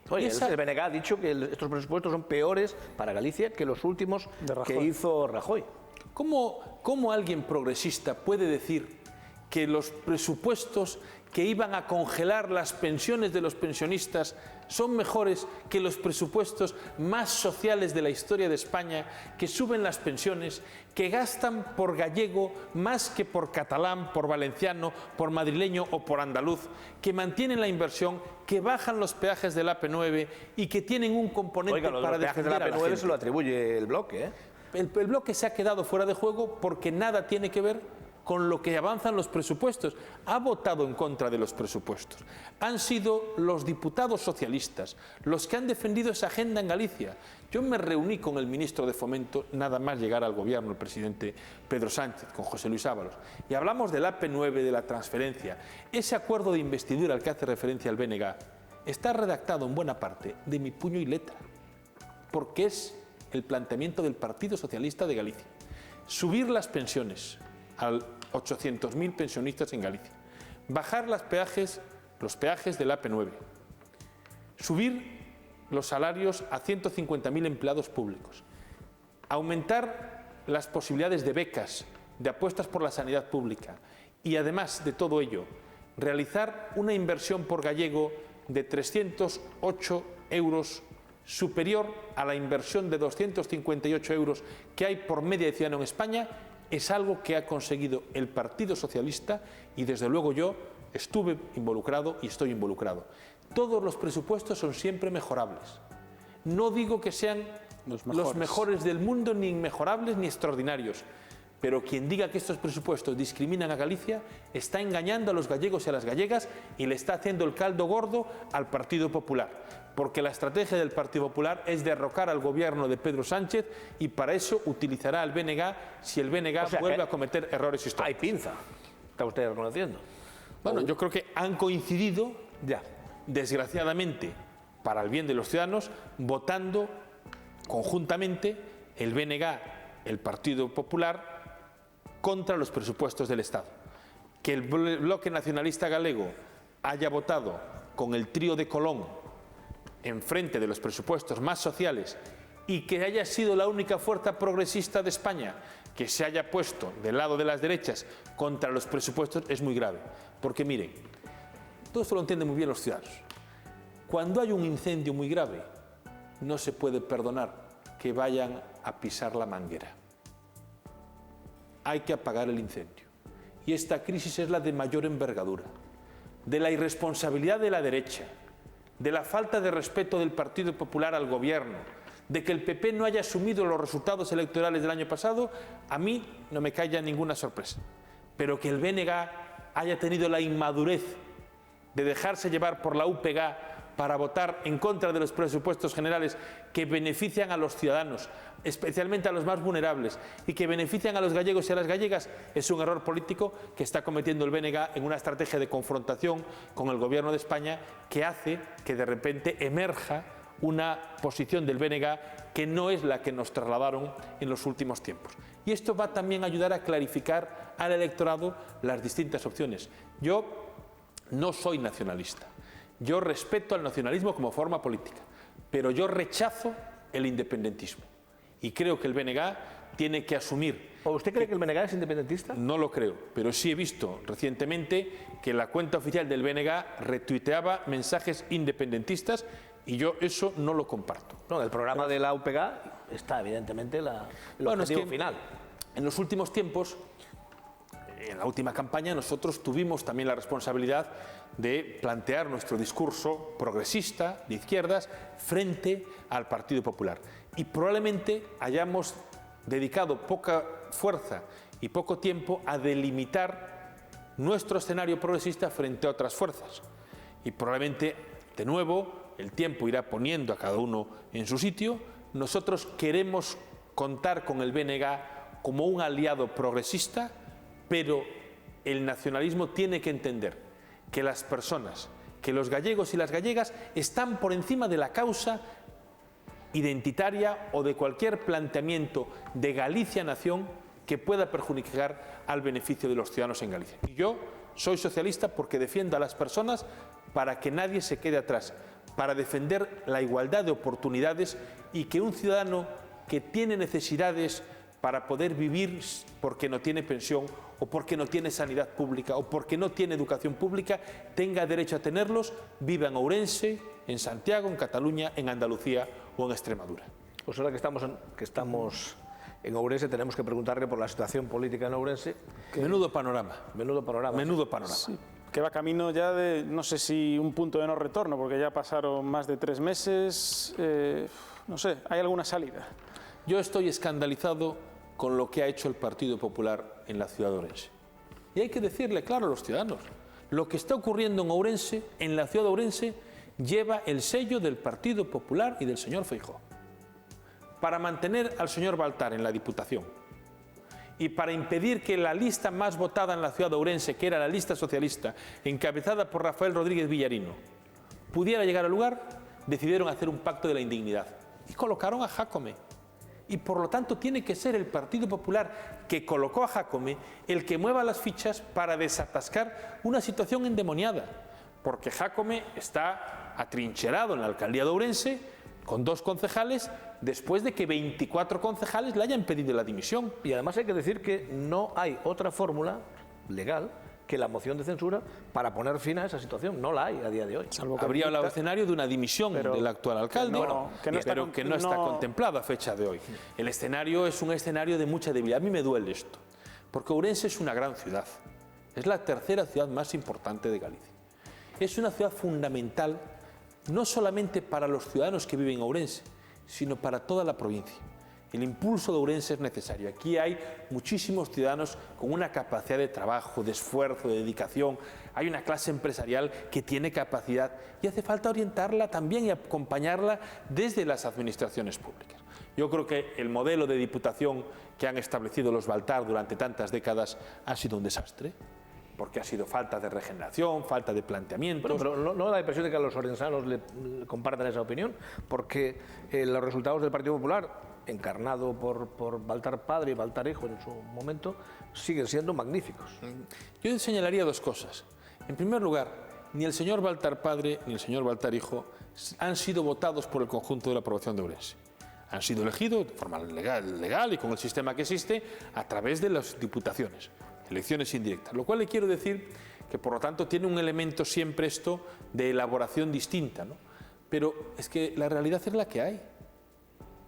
Oye, el BNG ha dicho que estos presupuestos son peores para Galicia que los últimos que hizo Rajoy. ¿Cómo alguien progresista puede decir que los presupuestos que iban a congelar las pensiones de los pensionistas son mejores que los presupuestos más sociales de la historia de España, que suben las pensiones, que gastan por gallego más que por catalán, por valenciano, por madrileño o por andaluz, que mantienen la inversión, que bajan los peajes del AP9 y que tienen un componente para defender a la gente? Los peajes del AP9 se lo atribuye el Bloque, ¿eh? El Bloque se ha quedado fuera de juego porque nada tiene que ver con lo que avanzan los presupuestos. Ha votado en contra de los presupuestos. Han sido los diputados socialistas los que han defendido esa agenda en Galicia. Yo me reuní con el ministro de Fomento, nada más llegar al gobierno, el presidente Pedro Sánchez, con José Luis Ábalos, y hablamos del AP9, de la transferencia. Ese acuerdo de investidura al que hace referencia el BNG está redactado en buena parte de mi puño y letra, porque es el planteamiento del Partido Socialista de Galicia. Subir las pensiones a 800.000 pensionistas en Galicia, bajar los peajes del AP9, subir los salarios a 150.000 empleados públicos, aumentar las posibilidades de becas, de apuestas por la sanidad pública y, además de todo ello, realizar una inversión por gallego de 308 euros superior a la inversión de 258 euros que hay por media de ciudadano en España, es algo que ha conseguido el Partido Socialista y desde luego yo estuve involucrado y estoy involucrado. Todos los presupuestos son siempre mejorables. No digo que sean los mejores del mundo, ni inmejorables ni extraordinarios, pero quien diga que estos presupuestos discriminan a Galicia está engañando a los gallegos y a las gallegas y le está haciendo el caldo gordo al Partido Popular, porque la estrategia del Partido Popular es derrocar al gobierno de Pedro Sánchez y para eso utilizará al BNG si el BNG vuelve a cometer errores históricos. Hay pinza, está usted reconociendo. Bueno, yo creo que han coincidido, desgraciadamente, para el bien de los ciudadanos, votando conjuntamente el BNG, el Partido Popular contra los presupuestos del Estado. Que el bloque nacionalista galego haya votado con el trío de Colón en frente de los presupuestos más sociales y que haya sido la única fuerza progresista de España que se haya puesto del lado de las derechas contra los presupuestos es muy grave. Porque miren, todo esto lo entienden muy bien los ciudadanos. Cuando hay un incendio muy grave, no se puede perdonar que vayan a pisar la manguera. Hay que apagar el incendio. Y esta crisis es la de mayor envergadura, de la irresponsabilidad de la derecha, de la falta de respeto del Partido Popular al gobierno, de que el PP no haya asumido los resultados electorales del año pasado, a mí no me cae ya ninguna sorpresa. Pero que el BNG haya tenido la inmadurez de dejarse llevar por la UPG para votar en contra de los presupuestos generales que benefician a los ciudadanos, especialmente a los más vulnerables, y que benefician a los gallegos y a las gallegas, es un error político que está cometiendo el BNG en una estrategia de confrontación con el Gobierno de España que hace que de repente emerja una posición del BNG que no es la que nos trasladaron en los últimos tiempos. Y esto va también a ayudar a clarificar al electorado las distintas opciones. Yo no soy nacionalista. Yo respeto al nacionalismo como forma política, pero yo rechazo el independentismo. Y creo que el BNG tiene que asumir. ¿O usted cree que el BNG es independentista? No lo creo, pero sí he visto recientemente que la cuenta oficial del BNG retuiteaba mensajes independentistas y yo eso no lo comparto. No, en el programa de la UPG está evidentemente el objetivo final. En los últimos tiempos, en la última campaña, nosotros tuvimos también la responsabilidad de plantear nuestro discurso progresista, de izquierdas, frente al Partido Popular. Y probablemente hayamos dedicado poca fuerza y poco tiempo a delimitar nuestro escenario progresista frente a otras fuerzas. Y probablemente, de nuevo, el tiempo irá poniendo a cada uno en su sitio. Nosotros queremos contar con el BNG como un aliado progresista, pero el nacionalismo tiene que entender que las personas, que los gallegos y las gallegas están por encima de la causa identitaria o de cualquier planteamiento de Galicia-nación que pueda perjudicar al beneficio de los ciudadanos en Galicia. Y yo soy socialista porque defiendo a las personas para que nadie se quede atrás, para defender la igualdad de oportunidades y que un ciudadano que tiene necesidades para poder vivir porque no tiene pensión o porque no tiene sanidad pública o porque no tiene educación pública, tenga derecho a tenerlos, viva en Ourense, en Santiago, en Cataluña, en Andalucía o en Extremadura. Pues ahora que estamos en Ourense tenemos que preguntarle por la situación política en Ourense. Menudo panorama. Menudo panorama. Menudo panorama. Sí, que va camino ya de, no sé si un punto de no retorno, porque ya pasaron más de 3 meses. No sé, ¿hay alguna salida? Yo estoy escandalizado con lo que ha hecho el Partido Popular en la ciudad de Ourense. Y hay que decirle claro a los ciudadanos, lo que está ocurriendo en Ourense, en la ciudad de Ourense, lleva el sello del Partido Popular y del señor Feijóo. Para mantener al señor Baltar en la Diputación y para impedir que la lista más votada en la ciudad de Ourense, que era la lista socialista, encabezada por Rafael Rodríguez Villarino, pudiera llegar al lugar, decidieron hacer un pacto de la indignidad y colocaron a Jácome. Y por lo tanto tiene que ser el Partido Popular que colocó a Jácome el que mueva las fichas para desatascar una situación endemoniada. Porque Jácome está atrincherado en la alcaldía de Ourense con 2 concejales después de que 24 concejales le hayan pedido la dimisión. Y además hay que decir que no hay otra fórmula legal que la moción de censura para poner fin a esa situación. No la hay a día de hoy. Habría hablado el escenario de una dimisión del actual alcalde, pero que no está contemplado a fecha de hoy. El escenario es un escenario de mucha debilidad. A mí me duele esto, porque Ourense es una gran ciudad. Es la tercera ciudad más importante de Galicia. Es una ciudad fundamental, no solamente para los ciudadanos que viven en Ourense, sino para toda la provincia. El impulso de Ourense es necesario. Aquí hay muchísimos ciudadanos con una capacidad de trabajo, de esfuerzo, de dedicación. Hay una clase empresarial que tiene capacidad y hace falta orientarla también y acompañarla desde las administraciones públicas. Yo creo que el modelo de diputación que han establecido los Baltar durante tantas décadas ha sido un desastre, porque ha sido falta de regeneración, falta de planteamiento. Bueno, pero no da la impresión de que a los orensanos le compartan esa opinión, porque los resultados del Partido Popular encarnado por Baltar padre y Baltar hijo en su momento, siguen siendo magníficos. Yo señalaría dos cosas. En primer lugar, ni el señor Baltar padre ni el señor Baltar hijo han sido votados por el conjunto de la población de Ourense. Han sido elegidos de forma legal y con el sistema que existe a través de las diputaciones, elecciones indirectas. Lo cual le quiero decir que, por lo tanto, tiene un elemento siempre esto de elaboración distinta, ¿no? Pero es que la realidad es la que hay.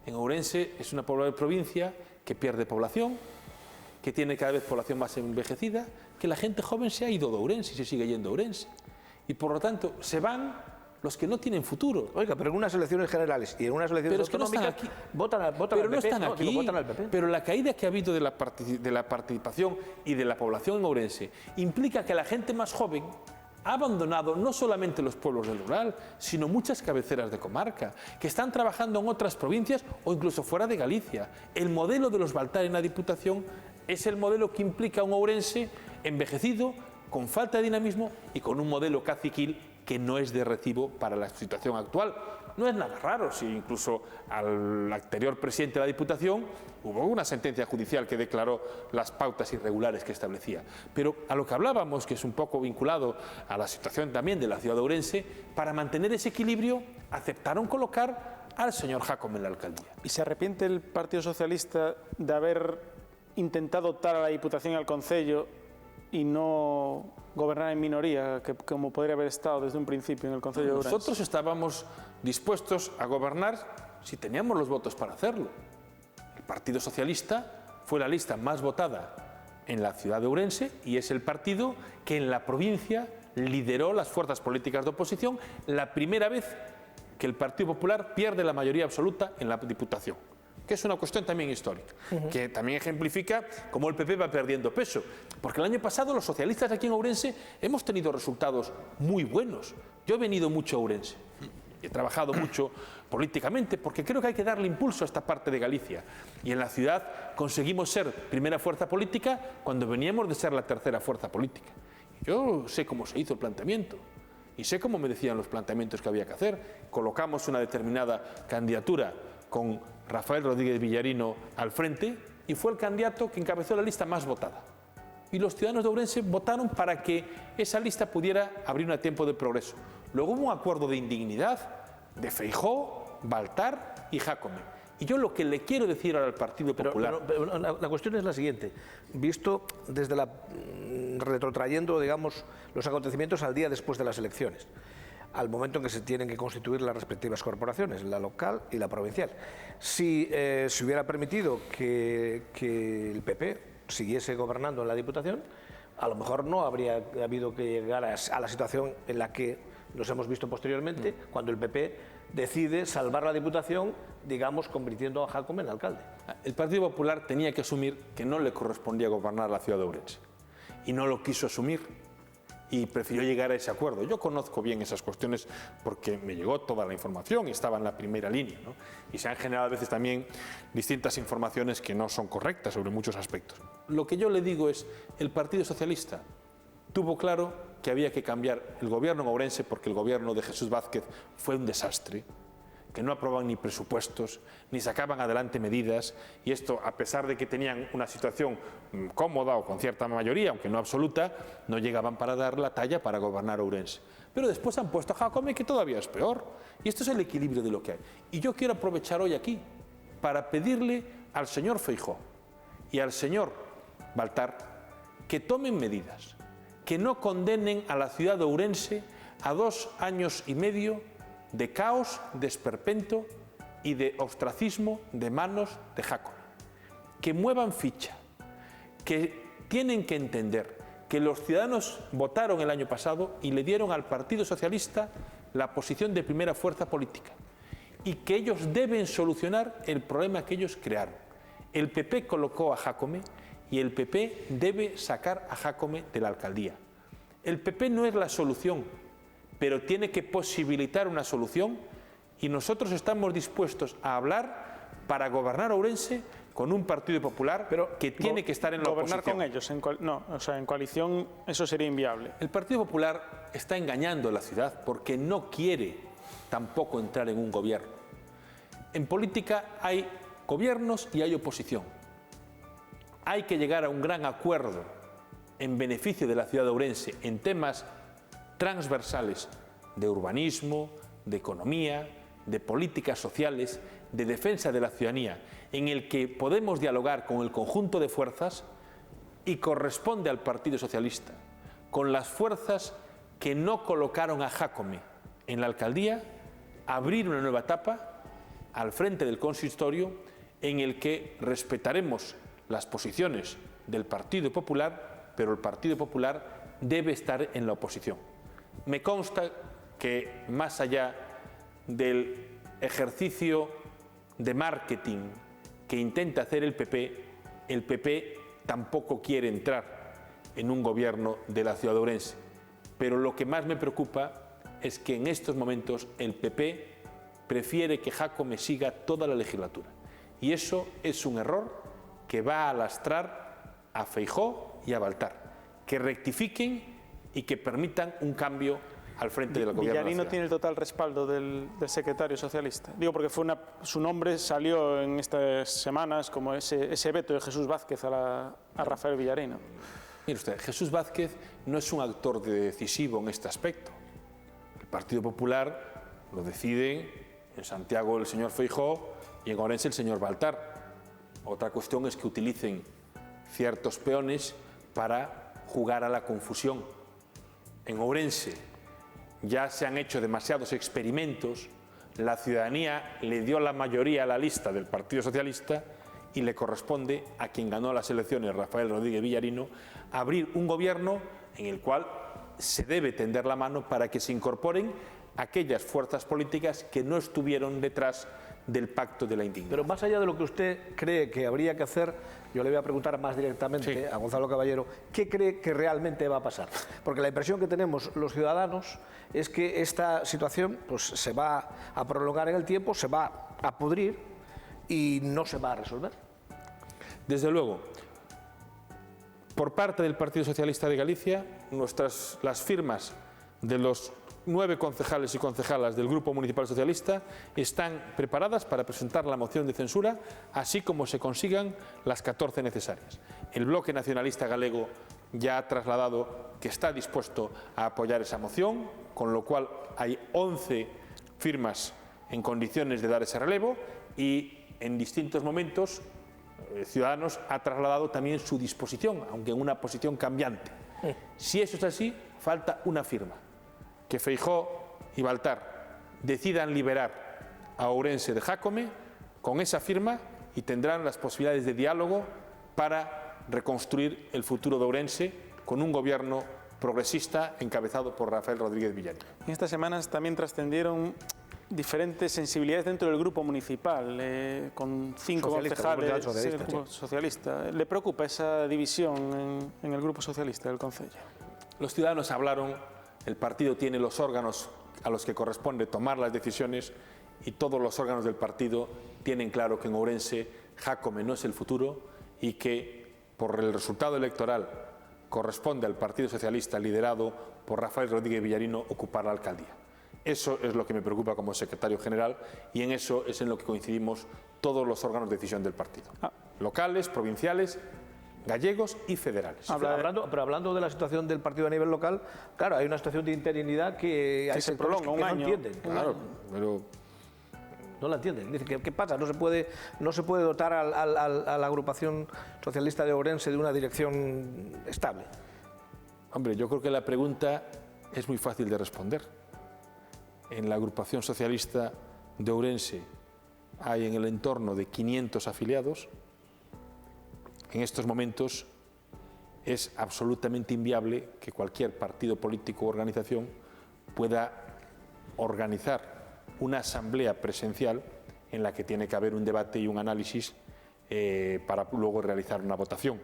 En Ourense es una provincia que pierde población, que tiene cada vez población más envejecida, que la gente joven se ha ido de Ourense y se sigue yendo a Ourense. Y por lo tanto se van los que no tienen futuro. Oiga, pero en unas elecciones generales y en unas elecciones autonómicas votan al PP. Pero la caída que ha habido de la participación y de la población en Ourense implica que la gente más joven ha abandonado no solamente los pueblos del rural, sino muchas cabeceras de comarca, que están trabajando en otras provincias o incluso fuera de Galicia. El modelo de los Baltar en la Diputación es el modelo que implica un Ourense envejecido, con falta de dinamismo y con un modelo caciquil que no es de recibo para la situación actual. No es nada raro si incluso al anterior presidente de la Diputación hubo una sentencia judicial que declaró las pautas irregulares que establecía. Pero a lo que hablábamos, que es un poco vinculado a la situación también de la ciudad de Ourense, para mantener ese equilibrio aceptaron colocar al señor Jácome en la alcaldía. ¿Y se arrepiente el Partido Socialista de haber intentado optar a la Diputación y al Concello y no gobernar en minoría, que como podría haber estado desde un principio en el Concello de Ourense? Nosotros estábamos dispuestos a gobernar si teníamos los votos para hacerlo. El Partido Socialista fue la lista más votada en la ciudad de Ourense y es el partido que en la provincia lideró las fuerzas políticas de oposición la primera vez que el Partido Popular pierde la mayoría absoluta en la Diputación, que es una cuestión también histórica, que también ejemplifica cómo el PP va perdiendo peso. Porque el año pasado los socialistas aquí en Ourense hemos tenido resultados muy buenos. Yo he venido mucho a Ourense, he trabajado mucho políticamente porque creo que hay que darle impulso a esta parte de Galicia. Y en la ciudad conseguimos ser primera fuerza política cuando veníamos de ser la tercera fuerza política. Yo sé cómo se hizo el planteamiento y sé cómo me decían los planteamientos que había que hacer. Colocamos una determinada candidatura con Rafael Rodríguez Villarino al frente y fue el candidato que encabezó la lista más votada. Y los ciudadanos de Ourense votaron para que esa lista pudiera abrir un tiempo de progreso. Luego hubo un acuerdo de indignidad de Feijóo, Baltar y Jácome. Y yo lo que le quiero decir ahora al Partido Popular... Pero la cuestión es la siguiente. Visto desde retrotrayendo, digamos, los acontecimientos al día después de las elecciones, al momento en que se tienen que constituir las respectivas corporaciones, la local y la provincial. Si se hubiera permitido que el PP siguiese gobernando en la Diputación, a lo mejor no habría habido que llegar a la situación en la que nos hemos visto posteriormente, cuando el PP decide salvar la Diputación, digamos, convirtiendo a Jácome en alcalde. El Partido Popular tenía que asumir que no le correspondía gobernar la ciudad de Ourense, y no lo quiso asumir, y prefirió llegar a ese acuerdo. Yo conozco bien esas cuestiones porque me llegó toda la información y estaba en la primera línea, ¿no? Y se han generado a veces también distintas informaciones que no son correctas sobre muchos aspectos. Lo que yo le digo es, el Partido Socialista tuvo claro que había que cambiar el gobierno en Ourense porque el gobierno de Jesús Vázquez fue un desastre, que no aprobaban ni presupuestos, ni sacaban adelante medidas, y esto, a pesar de que tenían una situación cómoda o con cierta mayoría, aunque no absoluta, no llegaban para dar la talla para gobernar Ourense. Pero después han puesto a Jácome, que todavía es peor, y esto es el equilibrio de lo que hay. Y yo quiero aprovechar hoy aquí para pedirle al señor Feijóo y al señor Baltar que tomen medidas, que no condenen a la ciudad de Ourense a 2 años y medio de caos, de esperpento y de ostracismo de manos de Jácome. Que muevan ficha, que tienen que entender que los ciudadanos votaron el año pasado y le dieron al Partido Socialista la posición de primera fuerza política y que ellos deben solucionar el problema que ellos crearon. El PP colocó a Jácome y el PP debe sacar a Jácome de la alcaldía. El PP no es la solución, pero tiene que posibilitar una solución y nosotros estamos dispuestos a hablar para gobernar Ourense con un Partido Popular que tiene que estar en la oposición. Gobernar con ellos, en coalición eso sería inviable. El Partido Popular está engañando a la ciudad porque no quiere tampoco entrar en un gobierno. En política hay gobiernos y hay oposición. Hay que llegar a un gran acuerdo en beneficio de la ciudad de Ourense en temas transversales de urbanismo, de economía, de políticas sociales, de defensa de la ciudadanía, en el que podemos dialogar con el conjunto de fuerzas y corresponde al Partido Socialista, con las fuerzas que no colocaron a Jácome en la alcaldía, abrir una nueva etapa al frente del consistorio en el que respetaremos las posiciones del Partido Popular, pero el Partido Popular debe estar en la oposición. Me consta que más allá del ejercicio de marketing que intenta hacer el PP tampoco quiere entrar en un gobierno de la ciudad de Ourense. Pero lo que más me preocupa es que en estos momentos el PP prefiere que Jácome siga toda la legislatura. Y eso es un error que va a lastrar a Feijóo y a Baltar. Que rectifiquen y que permitan un cambio al frente del gobierno. Villarino tiene el total respaldo del secretario socialista. Digo porque su nombre salió en estas semanas como ese veto de Jesús Vázquez a Rafael Villarino. Mire usted, Jesús Vázquez no es un actor decisivo en este aspecto. El Partido Popular lo decide en Santiago el señor Feijóo y en Ourense el señor Baltar. Otra cuestión es que utilicen ciertos peones para jugar a la confusión. En Ourense ya se han hecho demasiados experimentos, la ciudadanía le dio la mayoría a la lista del Partido Socialista y le corresponde a quien ganó las elecciones, Rafael Rodríguez Villarino, abrir un gobierno en el cual se debe tender la mano para que se incorporen aquellas fuerzas políticas que no estuvieron detrás del pacto de la indignidad. Pero más allá de lo que usted cree que habría que hacer, yo le voy a preguntar más directamente a Gonzalo Caballero, ¿qué cree que realmente va a pasar? Porque la impresión que tenemos los ciudadanos es que esta situación pues, se va a prolongar en el tiempo, se va a pudrir y no se va a resolver. Desde luego, por parte del Partido Socialista de Galicia, las firmas de los 9 concejales y concejalas del Grupo Municipal Socialista están preparadas para presentar la moción de censura, así como se consigan las 14 necesarias. El Bloque Nacionalista Galego ya ha trasladado que está dispuesto a apoyar esa moción, con lo cual hay 11 firmas en condiciones de dar ese relevo y en distintos momentos Ciudadanos ha trasladado también su disposición, aunque en una posición cambiante. Si eso es así, falta una firma. Que Feijóo y Baltar decidan liberar a Ourense de Jácome con esa firma y tendrán las posibilidades de diálogo para reconstruir el futuro de Ourense con un gobierno progresista encabezado por Rafael Rodríguez Villarino. En estas semanas también trascendieron diferentes sensibilidades dentro del grupo municipal, con 5 concejales socialista. ¿Le preocupa esa división en el grupo socialista del concello? Los ciudadanos hablaron. El partido tiene los órganos a los que corresponde tomar las decisiones y todos los órganos del partido tienen claro que en Ourense Jácome no es el futuro y que por el resultado electoral corresponde al Partido Socialista liderado por Rafael Rodríguez Villarino ocupar la alcaldía. Eso es lo que me preocupa como secretario general y en eso es en lo que coincidimos todos los órganos de decisión del partido. Locales, provinciales, gallegos y federales. Pero hablando de la situación del partido a nivel local, claro, hay una situación de interinidad que hay se prolonga un año. No entienden. Claro, pero no la entienden. Dice, ¿qué pasa? No se puede dotar a la agrupación socialista de Ourense de una dirección estable. Hombre, yo creo que la pregunta es muy fácil de responder. En la agrupación socialista de Ourense hay en el entorno de 500 afiliados. En estos momentos es absolutamente inviable que cualquier partido político o organización pueda organizar una asamblea presencial en la que tiene que haber un debate y un análisis para luego realizar una votación.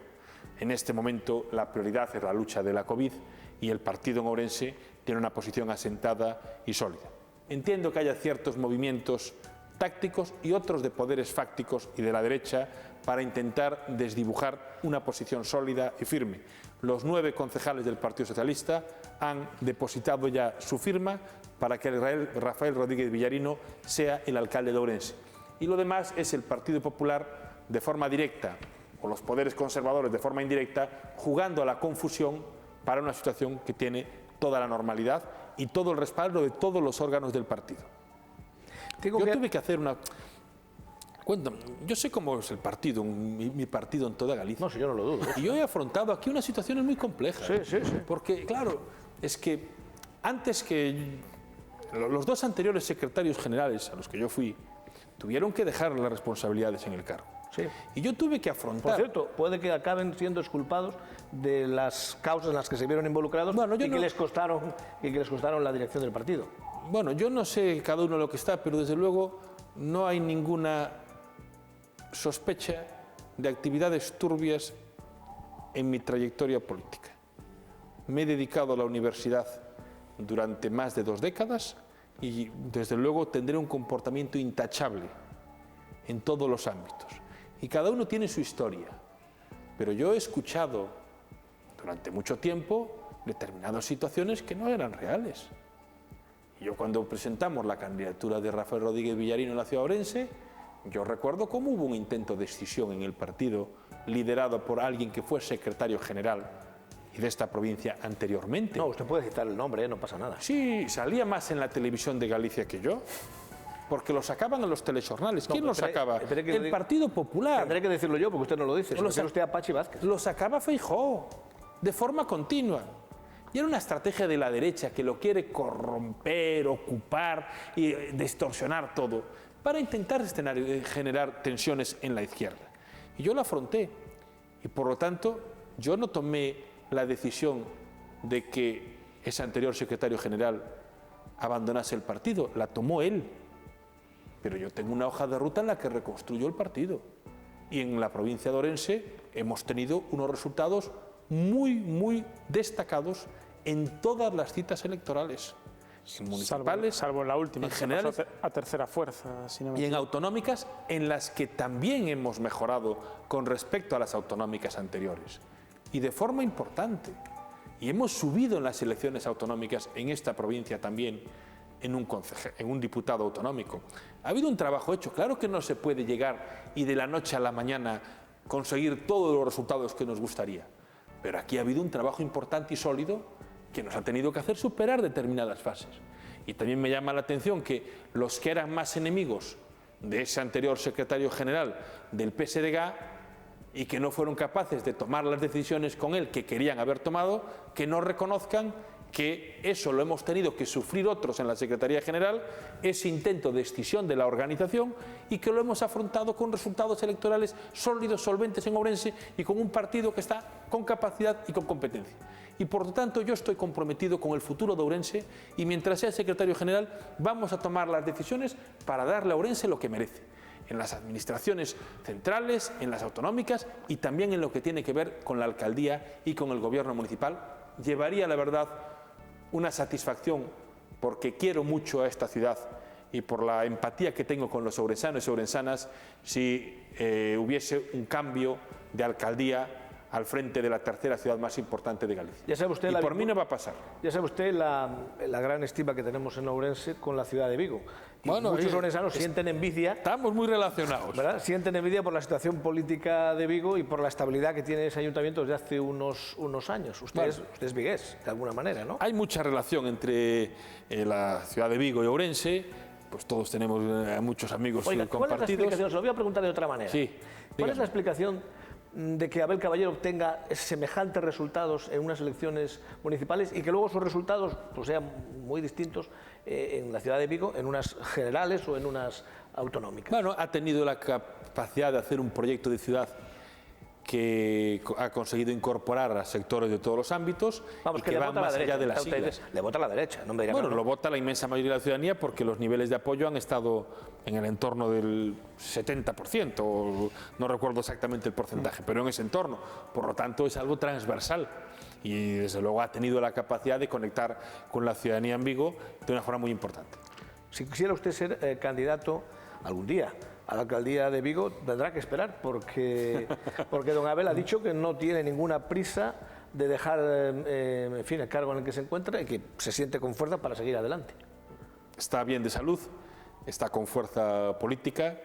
En este momento la prioridad es la lucha de la COVID y el partido en Ourense tiene una posición asentada y sólida. Entiendo que haya ciertos movimientos tácticos y otros de poderes fácticos y de la derecha para intentar desdibujar una posición sólida y firme. Los 9 concejales del Partido Socialista han depositado ya su firma para que Rafael Rodríguez Villarino sea el alcalde de Ourense. y lo demás es el Partido Popular de forma directa o los poderes conservadores de forma indirecta jugando a la confusión para una situación que tiene toda la normalidad y todo el respaldo de todos los órganos del partido. Yo tuve que hacer una... Cuéntame, yo sé cómo es el partido, mi partido en toda Galicia. No, si yo no lo dudo. Y yo he afrontado aquí unas situaciones muy complejas. Sí. Porque, claro, es que antes que los dos anteriores secretarios generales a los que yo fui, tuvieron que dejar las responsabilidades en el cargo. Sí. Y yo tuve que afrontar... Por cierto, puede que acaben siendo exculpados de las causas en las que se vieron involucrados y que les costaron la dirección del partido. Bueno, yo no sé cada uno lo que está, pero desde luego no hay ninguna sospecha de actividades turbias en mi trayectoria política. Me he dedicado a la universidad durante más de 2 décadas y desde luego tendré un comportamiento intachable en todos los ámbitos. Y cada uno tiene su historia, pero yo he escuchado durante mucho tiempo determinadas situaciones que no eran reales. Y yo cuando presentamos la candidatura de Rafael Rodríguez Villarino en la ciudad de Ourense, yo recuerdo cómo hubo un intento de escisión en el partido liderado por alguien que fue secretario general y de esta provincia anteriormente. No, usted puede citar el nombre, no pasa nada. Sí, salía más en la televisión de Galicia que yo, porque lo sacaban en los telejornales. ¿Quién lo sacaba? El Partido Popular. Tendré que decirlo yo, porque usted no lo dice. Lo usted a Pachi Vázquez. Lo sacaba Feijóo, de forma continua. Y era una estrategia de la derecha que lo quiere corromper, ocupar y distorsionar todo, para intentar generar tensiones en la izquierda. Y yo la afronté. Y por lo tanto, yo no tomé la decisión de que ese anterior secretario general abandonase el partido, la tomó él. Pero yo tengo una hoja de ruta en la que reconstruyo el partido. Y en la provincia de Ourense hemos tenido unos resultados muy destacados en todas las citas electorales. En municipales, salvo en la última, en general, a tercera fuerza. Si no me y en autonómicas en las que también hemos mejorado con respecto a las autonómicas anteriores. Y de forma importante. Y hemos subido en las elecciones autonómicas en esta provincia también en un diputado autonómico. Ha habido un trabajo hecho. Claro que no se puede llegar y de la noche a la mañana conseguir todos los resultados que nos gustaría. Pero aquí ha habido un trabajo importante y sólido que nos ha tenido que hacer superar determinadas fases. Y también me llama la atención que los que eran más enemigos de ese anterior secretario general del PSDG y que no fueron capaces de tomar las decisiones con él que querían haber tomado, que no reconozcan que eso lo hemos tenido que sufrir otros en la Secretaría General, ese intento de escisión de la organización, y que lo hemos afrontado con resultados electorales sólidos, solventes en Ourense y con un partido que está con capacidad y con competencia. Y por lo tanto yo estoy comprometido con el futuro de Ourense y mientras sea secretario general vamos a tomar las decisiones para darle a Ourense lo que merece, en las administraciones centrales, en las autonómicas y también en lo que tiene que ver con la alcaldía y con el gobierno municipal. Llevaría, la verdad, una satisfacción porque quiero mucho a esta ciudad y por la empatía que tengo con los ourensanos y ourensanas si hubiese un cambio de alcaldía al frente de la tercera ciudad más importante de Galicia. Ya sabe usted, y por mí no va a pasar. Ya sabe usted la gran estima que tenemos en Ourense con la ciudad de Vigo. Y bueno, muchos ourensanos sienten envidia. Estamos muy relacionados. ¿Verdad? Sienten envidia por la situación política de Vigo y por la estabilidad que tiene ese ayuntamiento desde hace unos años. Usted es vigués, de alguna manera, ¿no? Hay mucha relación entre la ciudad de Vigo y Ourense. Pues todos tenemos muchos amigos compartidos. ¿Cuál es la explicación? Se lo voy a preguntar de otra manera. Sí, ¿Cuál es la explicación de que Abel Caballero obtenga semejantes resultados en unas elecciones municipales y que luego sus resultados pues, sean muy distintos en la ciudad de Vigo, en unas generales o en unas autonómicas? Bueno, ha tenido la capacidad de hacer un proyecto de ciudad que ha conseguido incorporar a sectores de todos los ámbitos. Vamos, y que le va vota más la derecha, allá de las siglas. Le vota la derecha, no me dirá Bueno, no. Lo vota la inmensa mayoría de la ciudadanía porque los niveles de apoyo han estado en el entorno del 70%, o no recuerdo exactamente el porcentaje, pero en ese entorno. Por lo tanto, es algo transversal y desde luego ha tenido la capacidad de conectar con la ciudadanía en Vigo de una forma muy importante. Si quisiera usted ser candidato algún día a la alcaldía de Vigo, tendrá que esperar porque don Abel ha dicho que no tiene ninguna prisa de dejar en fin, el cargo en el que se encuentra y que se siente con fuerza para seguir adelante. Está bien de salud, está con fuerza política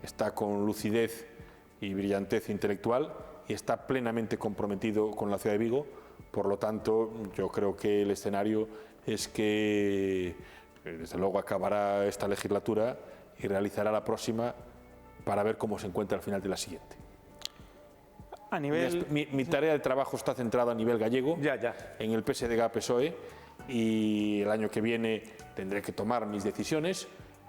está con lucidez y brillantez intelectual y está plenamente comprometido con la ciudad de Vigo. Por lo tanto, yo creo que el escenario es que, desde luego, acabará esta legislatura y realizará la próxima para ver cómo se encuentra al final de la siguiente. A nivel... Mi tarea de trabajo está centrada a nivel gallego, en el PSDG-PSOE, y el año que viene tendré que tomar mis decisiones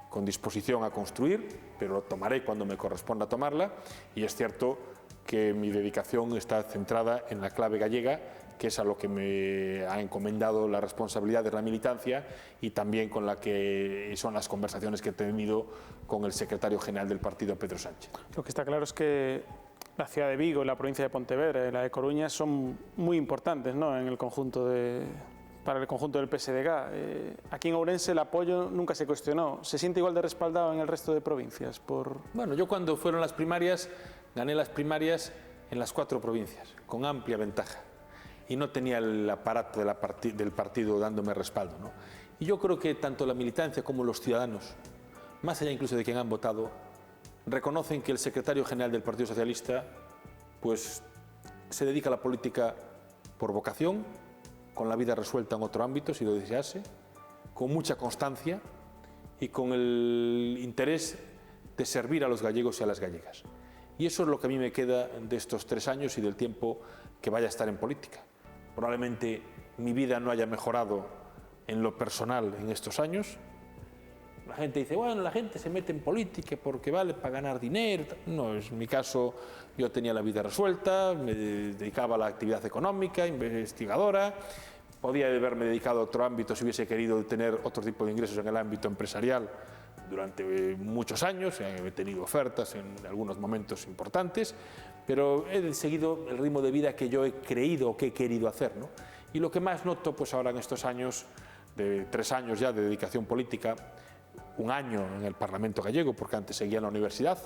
con disposición a construir, pero lo tomaré cuando me corresponda tomarla, y es cierto que mi dedicación está centrada en la clave gallega, que es a lo que me ha encomendado la responsabilidad de la militancia y también con la que son las conversaciones que he tenido con el secretario general del partido, Pedro Sánchez. Lo que está claro es que la ciudad de Vigo, la provincia de Pontevedra y la de Coruña son muy importantes, ¿no?, en el conjunto para el conjunto del PSDG. Aquí en Ourense el apoyo nunca se cuestionó. ¿Se siente igual de respaldado en el resto de provincias? Bueno, yo cuando fueron las primarias, gané las primarias en las 4 provincias, con amplia ventaja. Y no tenía el aparato del partido dándome respaldo, ¿no? Y yo creo que tanto la militancia como los ciudadanos, más allá incluso de quien han votado, reconocen que el secretario general del Partido Socialista pues, se dedica a la política por vocación, con la vida resuelta en otro ámbito, si lo desease, con mucha constancia y con el interés de servir a los gallegos y a las gallegas. Y eso es lo que a mí me queda de estos 3 años y del tiempo que vaya a estar en política. Probablemente mi vida no haya mejorado en lo personal en estos años. La gente dice, bueno, la gente se mete en política porque vale para ganar dinero. No, en mi caso yo tenía la vida resuelta, me dedicaba a la actividad económica, investigadora, podía haberme dedicado a otro ámbito si hubiese querido tener otro tipo de ingresos en el ámbito empresarial durante muchos años, he tenido ofertas en algunos momentos importantes, pero he seguido el ritmo de vida que yo he creído o que he querido hacer, ¿no? Y lo que más noto pues ahora en estos años, de 3 años ya de dedicación política, 1 año en el Parlamento gallego, porque antes seguía en la universidad,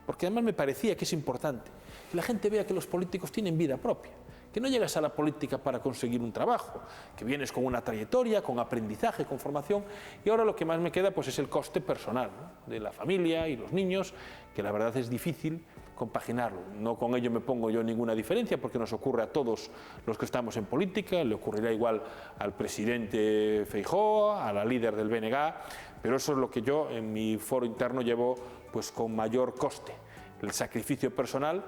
porque además me parecía que es importante que la gente vea que los políticos tienen vida propia, que no llegas a la política para conseguir un trabajo, que vienes con una trayectoria, con aprendizaje, con formación, y ahora lo que más me queda pues es el coste personal, ¿no?, de la familia y los niños, que la verdad es difícil compaginarlo. No con ello me pongo yo ninguna diferencia, porque nos ocurre a todos los que estamos en política, le ocurrirá igual al presidente Feijóo, a la líder del BNG, pero eso es lo que yo en mi foro interno llevo pues con mayor coste, el sacrificio personal.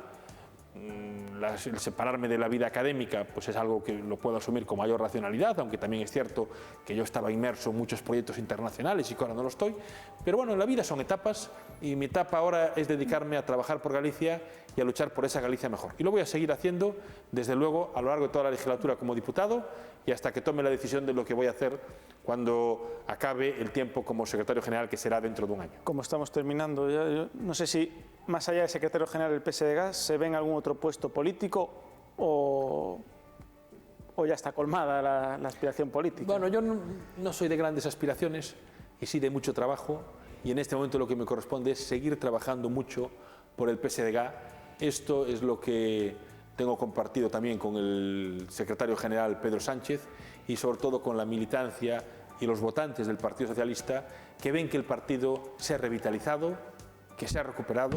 El separarme de la vida académica pues es algo que lo puedo asumir con mayor racionalidad, aunque también es cierto que yo estaba inmerso en muchos proyectos internacionales y que ahora no lo estoy, pero bueno, en la vida son etapas y mi etapa ahora es dedicarme a trabajar por Galicia y a luchar por esa Galicia mejor. Y lo voy a seguir haciendo, desde luego, a lo largo de toda la legislatura como diputado y hasta que tome la decisión de lo que voy a hacer cuando acabe el tiempo como secretario general, que será dentro de 1 año. Como estamos terminando ya, yo no sé si más allá de secretario general del PSDG se ve en algún otro puesto político o ya está colmada la aspiración política. Bueno, yo no soy de grandes aspiraciones y sí de mucho trabajo, y en este momento lo que me corresponde es seguir trabajando mucho por el PSDG. Esto es lo que tengo compartido también con el secretario general Pedro Sánchez y sobre todo con la militancia y los votantes del Partido Socialista, que ven que el partido se ha revitalizado, que se ha recuperado,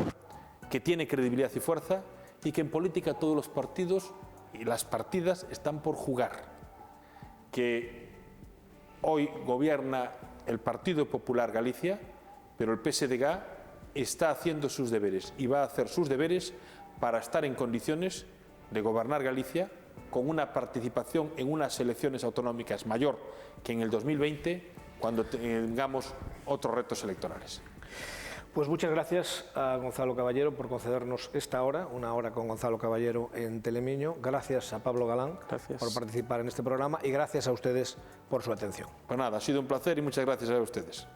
que tiene credibilidad y fuerza, y que en política todos los partidos y las partidas están por jugar. Que hoy gobierna el Partido Popular Galicia, pero el PSDG está haciendo sus deberes y va a hacer sus deberes para estar en condiciones de gobernar Galicia con una participación en unas elecciones autonómicas mayor que en el 2020, cuando tengamos otros retos electorales. Pues muchas gracias a Gonzalo Caballero por concedernos esta hora, 1 hora con Gonzalo Caballero en Telemiño. Gracias a Pablo Galán por participar en este programa y gracias a ustedes por su atención. Pues nada, ha sido un placer y muchas gracias a ustedes.